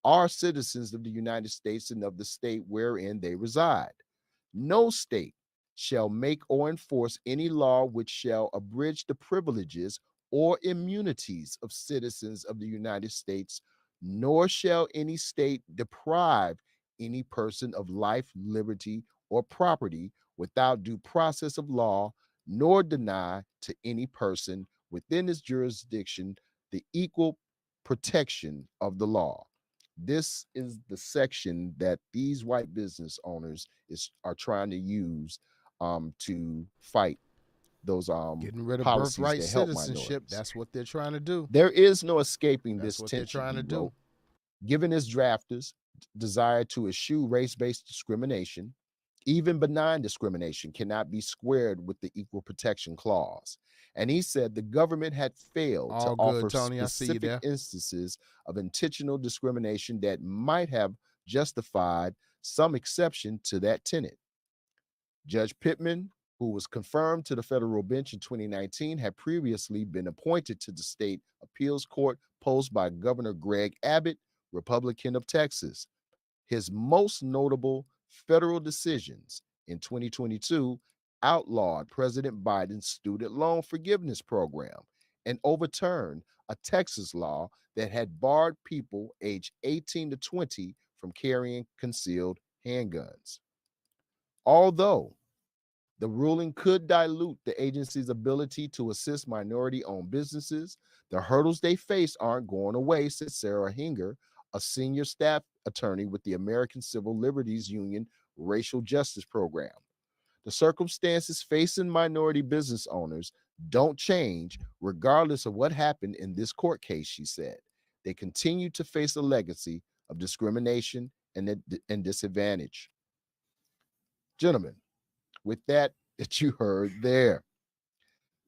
Speaker 1: are citizens of the United States and of the state wherein they reside. No state shall make or enforce any law which shall abridge the privileges or immunities of citizens of the United States, nor shall any state deprive any person of life, liberty, or property without due process of law, nor deny to any person within its jurisdiction the equal protection of the law. This is the section that these white business owners are trying to use to fight those
Speaker 4: Getting rid of
Speaker 1: policies
Speaker 4: birthright
Speaker 1: that help
Speaker 4: citizenship.
Speaker 1: minorities.
Speaker 4: That's what they're trying to do.
Speaker 1: There is no escaping
Speaker 4: That's
Speaker 1: this
Speaker 4: what they're
Speaker 1: tension,
Speaker 4: trying to
Speaker 1: he
Speaker 4: do.
Speaker 1: wrote. Given his drafters' desire to eschew race-based discrimination, even benign discrimination cannot be squared with the Equal Protection Clause. And he said the government had failed to
Speaker 4: All good,
Speaker 1: offer
Speaker 4: Tony. I see you
Speaker 1: specific
Speaker 4: there.
Speaker 1: instances of intentional discrimination that might have justified some exception to that tenet. Judge Pittman, who was confirmed to the federal bench in 2019, had previously been appointed to the state appeals court posed by Governor Greg Abbott, Republican of Texas. His most notable federal decisions in 2022 outlawed President Biden's student loan forgiveness program and overturned a Texas law that had barred people aged 18 to 20 from carrying concealed handguns. Although the ruling could dilute the agency's ability to assist minority owned businesses, the hurdles they face aren't going away, said Sarah Hinger, a senior staff attorney with the American Civil Liberties Union Racial Justice Program. The circumstances facing minority business owners don't change regardless of what happened in this court case, she said. They continue to face a legacy of discrimination and disadvantage. Gentlemen, with that you heard there,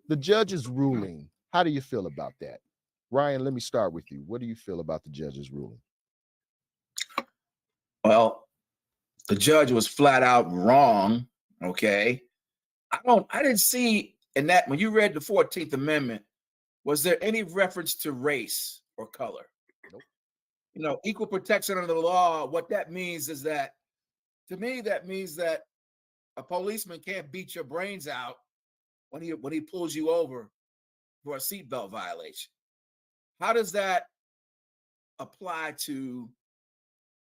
Speaker 1: the judge's ruling, how do you feel about that? Ryan, let me start with you. What do you feel about the judge's ruling?
Speaker 3: Well, the judge was flat out wrong. Okay. I didn't see in that when you read the 14th Amendment, was there any reference to race or color?
Speaker 1: Nope.
Speaker 3: You know, equal protection under the law, what that means is that, to me, that means that a policeman can't beat your brains out when he pulls you over for a seatbelt violation. How does that apply to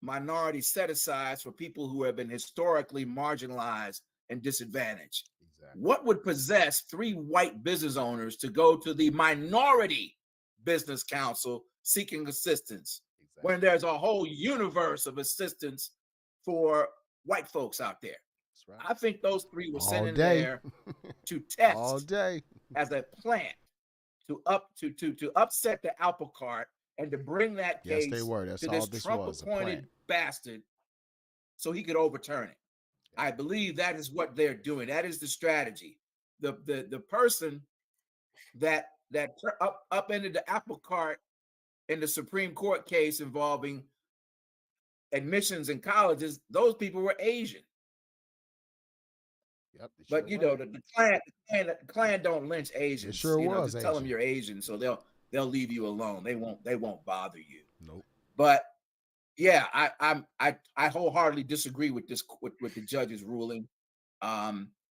Speaker 3: minority set-asides for people who have been historically marginalized and disadvantaged?
Speaker 1: Exactly.
Speaker 3: What would possess 3 white business owners to go to the minority business council seeking assistance when there's a whole universe of assistance for white folks out there?
Speaker 1: That's right.
Speaker 3: I think those 3 were sent in
Speaker 1: day.
Speaker 3: there to test
Speaker 1: All day.
Speaker 3: as a plant to upset the apple cart and to bring that
Speaker 1: Yes,
Speaker 3: case
Speaker 1: they were. That's
Speaker 3: to
Speaker 1: all
Speaker 3: this
Speaker 1: this was, a
Speaker 3: Trump-appointed
Speaker 1: plant.
Speaker 3: bastard so he could overturn it. I believe that is what they're doing. That is the strategy. The person that upended the apple cart in the Supreme Court case involving admissions in colleges, those people were Asian.
Speaker 1: Yep.
Speaker 3: But you know, the Klan don't lynch Asians.
Speaker 1: It sure
Speaker 3: you know,
Speaker 1: was
Speaker 3: just tell them
Speaker 1: Asian.
Speaker 3: you're Asian, so they'll leave you alone. They won't bother you.
Speaker 1: Nope.
Speaker 3: But yeah, I wholeheartedly disagree with this with the judge's ruling.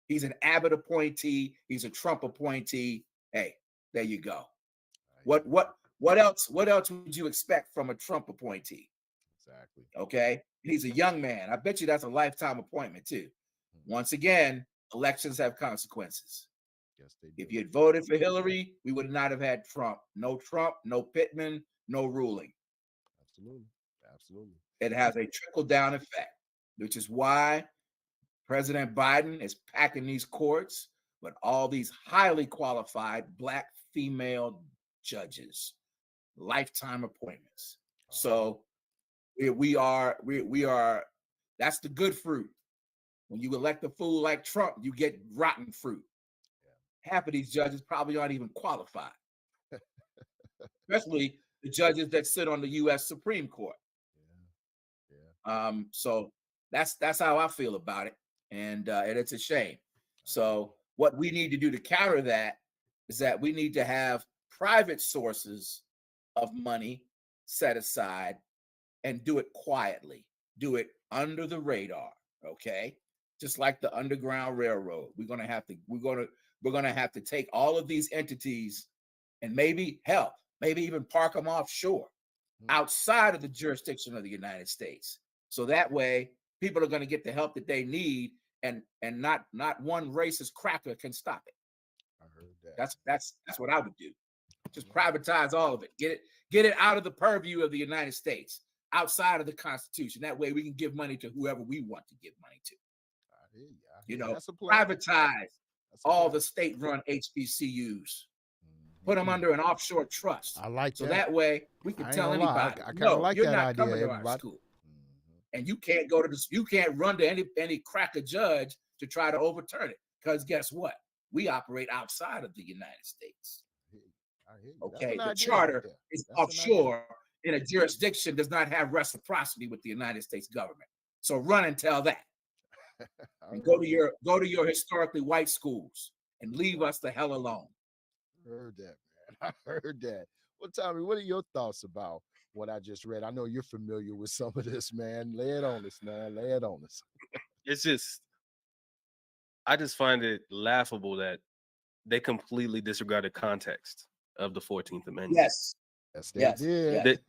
Speaker 3: He's an Abbott appointee. He's a Trump appointee. Hey, there you go. What else would you expect from a Trump appointee?
Speaker 1: Exactly.
Speaker 3: Okay, he's a young man. I bet you that's a lifetime appointment too. Once again, elections have consequences.
Speaker 1: Yes, they do.
Speaker 3: If you had voted for Hillary, we would not have had Trump. No Pittman, no ruling.
Speaker 1: Absolutely.
Speaker 3: It has a trickle-down effect, which is why President Biden is packing these courts with all these highly qualified Black female judges, lifetime appointments. So we are. That's the good fruit. When you elect a fool like Trump, you get rotten fruit. Half of these judges probably aren't even qualified, especially the judges that sit on the U.S. Supreme Court. So that's how I feel about it, and it's a shame. So what we need to do to counter that is that we need to have private sources of money set aside and do it quietly, do it under the radar. Okay. Just like the Underground Railroad, we're gonna have to take all of these entities and maybe even park them offshore, outside of the jurisdiction of the United States. So that way, people are going to get the help that they need, and not one racist cracker can stop it.
Speaker 1: I heard that.
Speaker 3: That's what I would do. Just privatize all of it. Get it out of the purview of the United States, outside of the Constitution. That way, we can give money to whoever we want to give money to. You know, privatize all the state-run HBCUs. Put them under an offshore trust.
Speaker 1: I like
Speaker 3: so
Speaker 1: that.
Speaker 3: that way we can tell anybody,
Speaker 1: I kind of like
Speaker 3: you're
Speaker 1: that
Speaker 3: not
Speaker 1: idea,
Speaker 3: coming to our school. And you can't go to this, you can't run to any cracker judge to try to overturn it. Because guess what? We operate outside of the United States. Okay, the charter is offshore in a jurisdiction does not have reciprocity with the United States government. So run and tell that. And go to your historically white schools and leave us the hell alone.
Speaker 1: Heard that, man. I heard that. Well, Tommy, what are your thoughts about what I just read? I know you're familiar with some of this, man. Lay it on us, man. Lay it on us.
Speaker 2: It's just, I just find it laughable that they completely disregarded context of the 14th Amendment.
Speaker 3: Yes,
Speaker 1: they did.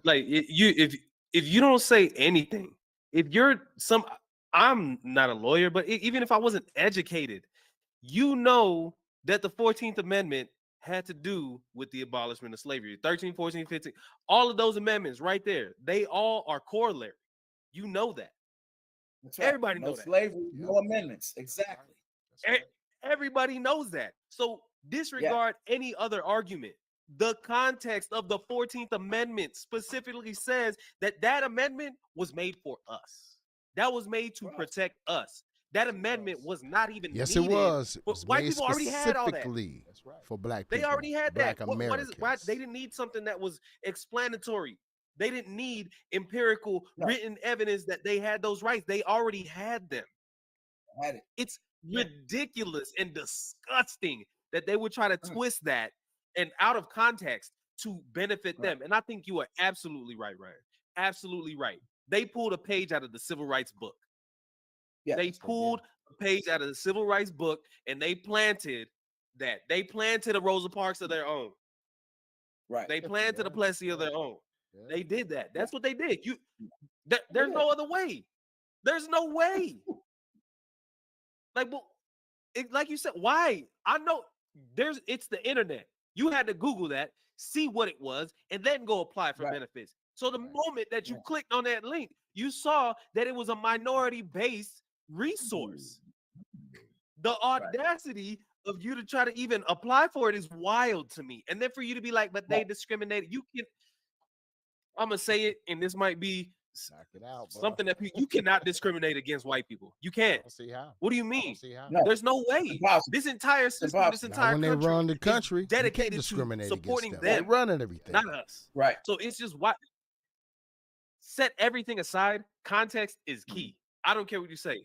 Speaker 2: Like if you don't say anything, if you're I'm not a lawyer, but even if I wasn't educated, you know that the 14th Amendment had to do with the abolishment of slavery. 13, 14, 15, all of those amendments right there, they all are corollary. You know that.
Speaker 3: That's right.
Speaker 2: Everybody knows
Speaker 3: that. Slavery, no amendments. Exactly.
Speaker 2: Everybody knows that. So disregard any other argument. The context of the 14th Amendment specifically says that amendment was made for us. That was made to protect us. That amendment was not even
Speaker 4: Yes,
Speaker 2: needed.
Speaker 4: it was. It
Speaker 2: But
Speaker 4: was
Speaker 2: white
Speaker 4: made
Speaker 2: people already had all that.
Speaker 4: specifically
Speaker 1: That's right.
Speaker 4: for black
Speaker 2: They
Speaker 4: people.
Speaker 2: already had
Speaker 4: black
Speaker 2: that. What is it? Why
Speaker 4: Americans.
Speaker 2: they didn't need something that was explanatory? They didn't need empirical written evidence that they had those rights. They already had them.
Speaker 3: Had it.
Speaker 2: It's ridiculous and disgusting that they would try to twist that and out of context to benefit them. And I think you are absolutely right, Ryan. Absolutely right. They pulled a page out of the civil rights book.
Speaker 3: Yes,
Speaker 2: they pulled a page out of the civil rights book and they planted that. They planted a Rosa Parks of their own.
Speaker 3: Right.
Speaker 2: They planted a Plessy of their own.
Speaker 1: Yeah.
Speaker 2: They did that. That's what they did. There's no other way. There's no way. Like you said, why? I know it's the internet. You had to Google that, see what it was, and then go apply for benefits. So the moment that you clicked on that link, you saw that it was a minority-based resource. The audacity of you to try to even apply for it is wild to me. And then for you to be like, but they discriminated. I'm gonna say it, and this might be
Speaker 1: Knock it out,
Speaker 2: something that you cannot discriminate against white people. You can't.
Speaker 1: See how?
Speaker 2: What do you mean?
Speaker 1: See how?
Speaker 3: No.
Speaker 2: There's no way.
Speaker 3: Impossible.
Speaker 2: This entire system, this
Speaker 4: Now,
Speaker 2: entire
Speaker 4: when they
Speaker 2: country,
Speaker 4: run the
Speaker 2: is
Speaker 4: country,
Speaker 2: dedicated
Speaker 4: you can't discriminate
Speaker 2: to supporting
Speaker 4: against them.
Speaker 2: them,
Speaker 4: They running everything.
Speaker 2: not us.
Speaker 3: Right.
Speaker 2: So it's just what. Set everything aside. Context is key. I don't care what you say.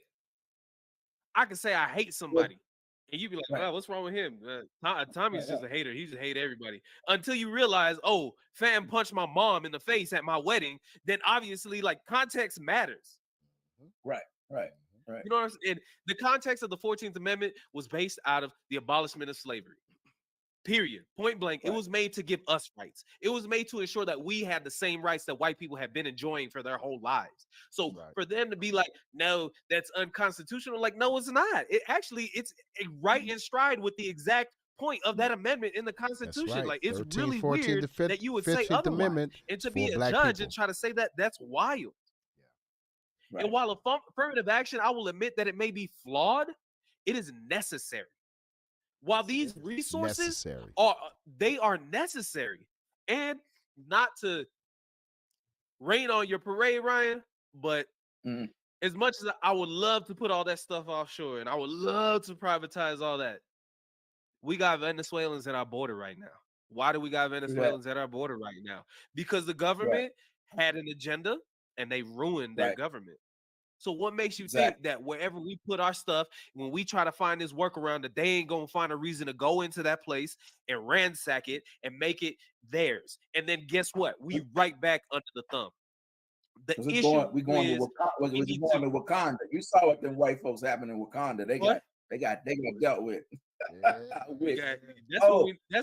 Speaker 2: I can say I hate somebody, and you be like, "Well, what's wrong with him? Tommy's just a hater. He just hate everybody." Until you realize, oh, fam punched my mom in the face at my wedding, then obviously, like, context matters.
Speaker 3: Right.
Speaker 2: You know what I'm saying? And the context of the 14th Amendment was based out of the abolishment of slavery. Period. Point blank. It was made to give us rights. It was made to ensure that we had the same rights that white people have been enjoying for their whole lives. So for them to be like, no, that's unconstitutional. Like, no, it's not. It's right in stride with the exact point of that amendment in the Constitution.
Speaker 4: Right.
Speaker 2: Like, it's
Speaker 4: 13th,
Speaker 2: really
Speaker 4: 14th,
Speaker 2: weird
Speaker 4: the fifth-
Speaker 2: that you would say
Speaker 4: 15th
Speaker 2: otherwise.
Speaker 4: Amendment
Speaker 2: And to
Speaker 4: for
Speaker 2: be a
Speaker 4: black
Speaker 2: judge
Speaker 4: people.
Speaker 2: and try to say that, that's wild.
Speaker 3: Right.
Speaker 2: And while affirmative action, I will admit that it may be flawed, it is necessary. While these resources are necessary, and not to rain on your parade, Ryan, but as much as I would love to put all that stuff offshore and I would love to privatize all that, we got Venezuelans at our border right now. Why do we got Venezuelans at our border right now? Because the government had an agenda and they ruined that government. So what makes you think that wherever we put our stuff, when we try to find this workaround, that they ain't gonna find a reason to go into that place and ransack it and make it theirs? And then guess what? We right back under the thumb. The issue
Speaker 3: we going to Wakanda. You saw what them white folks happened in Wakanda. They got dealt with.
Speaker 2: That's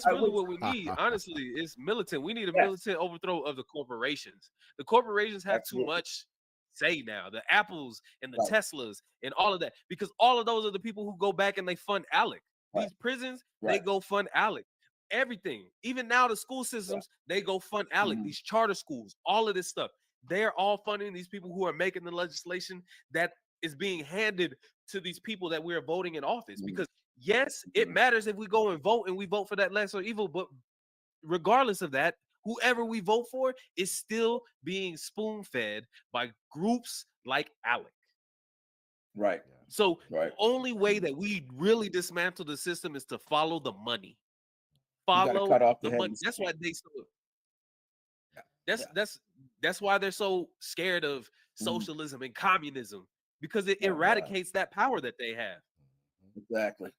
Speaker 2: really what we need. Honestly, it's militant. We need a militant overthrow of the corporations. The corporations have too much say now. The Apples and the Teslas and all of that, because all of those are the people who go back and they fund ALEC. These prisons, they go fund ALEC. Everything, even now the school systems, they go fund ALEC. These charter schools, all of this stuff, they're all funding these people who are making the legislation that is being handed to these people that we're voting in office. Because yes, it matters if we go and we vote for that lesser evil, but regardless of that, whoever we vote for is still being spoon-fed by groups like ALEC.
Speaker 3: Right.
Speaker 2: So the only way that we really dismantle the system is to follow the money. Follow the money. That's why that's why they're so scared of socialism and communism, because it eradicates that power that they have.
Speaker 3: Exactly.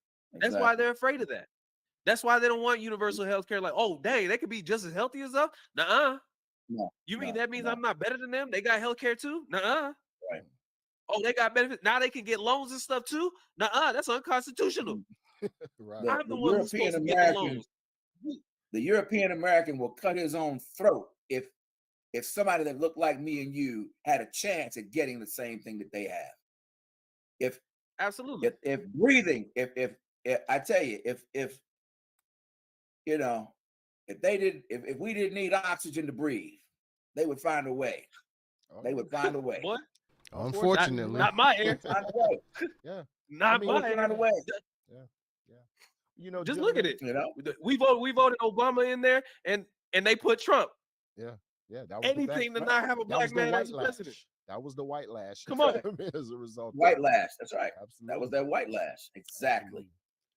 Speaker 2: That's why they're afraid of that. That's why they don't want universal health care. Like, oh, dang, they could be just as healthy as us. Nuh-uh. You mean that means I'm not better than them? They got health care too? Nuh-uh.
Speaker 3: Right.
Speaker 2: Oh, they got benefits. Now they can get loans and stuff too? Nuh-uh. That's unconstitutional.
Speaker 1: Right.
Speaker 2: I'm the one who's supposed to get the loans.
Speaker 3: The European American will cut his own throat if somebody that looked like me and you had a chance at getting the same thing that they have.
Speaker 2: Absolutely.
Speaker 3: If breathing, if I tell you, if you know, if we didn't need oxygen to breathe, they would find a way. They would find a way.
Speaker 2: What?
Speaker 4: Unfortunately,
Speaker 2: not my air.
Speaker 3: Find a way.
Speaker 1: Yeah.
Speaker 2: Not my
Speaker 3: find a
Speaker 2: air.
Speaker 3: way.
Speaker 1: Yeah. You know,
Speaker 2: just look at it.
Speaker 3: You know,
Speaker 2: We voted Obama in there, and they put Trump.
Speaker 1: Yeah. Yeah, that was
Speaker 2: Anything to not have a
Speaker 1: that was
Speaker 2: black
Speaker 1: the
Speaker 2: man
Speaker 1: white
Speaker 2: as a
Speaker 1: lash.
Speaker 2: president.
Speaker 1: That was the white lash.
Speaker 2: Come on.
Speaker 1: As a result.
Speaker 3: White
Speaker 1: of
Speaker 3: lash. That's right.
Speaker 1: Absolutely.
Speaker 3: That was that white lash. Exactly.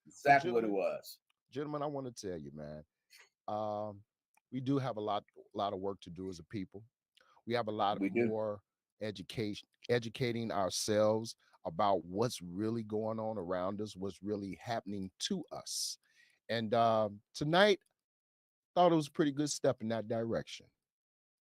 Speaker 3: Exactly what it was.
Speaker 1: Gentlemen, I want to tell you, man. Um, we do have a lot of work to do as a people. We have a lot
Speaker 3: We do.
Speaker 1: more educating ourselves about what's really going on around us, what's really happening to us. And tonight, thought it was a pretty good step in that direction.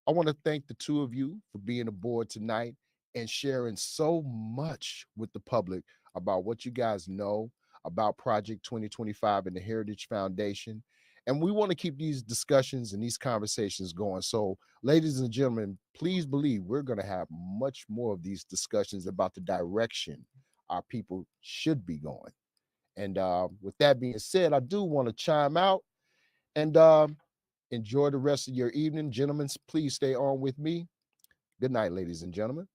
Speaker 1: I want to thank the two of you for being aboard tonight and sharing so much with the public about what you guys know about Project 2025 and the Heritage Foundation. And we want to keep these discussions and these conversations going. So, ladies and gentlemen, please believe we're going to have much more of these discussions about the direction our people should be going. And with that being said, I do want to chime out and enjoy the rest of your evening. Gentlemen, please stay on with me. Good night, ladies and gentlemen.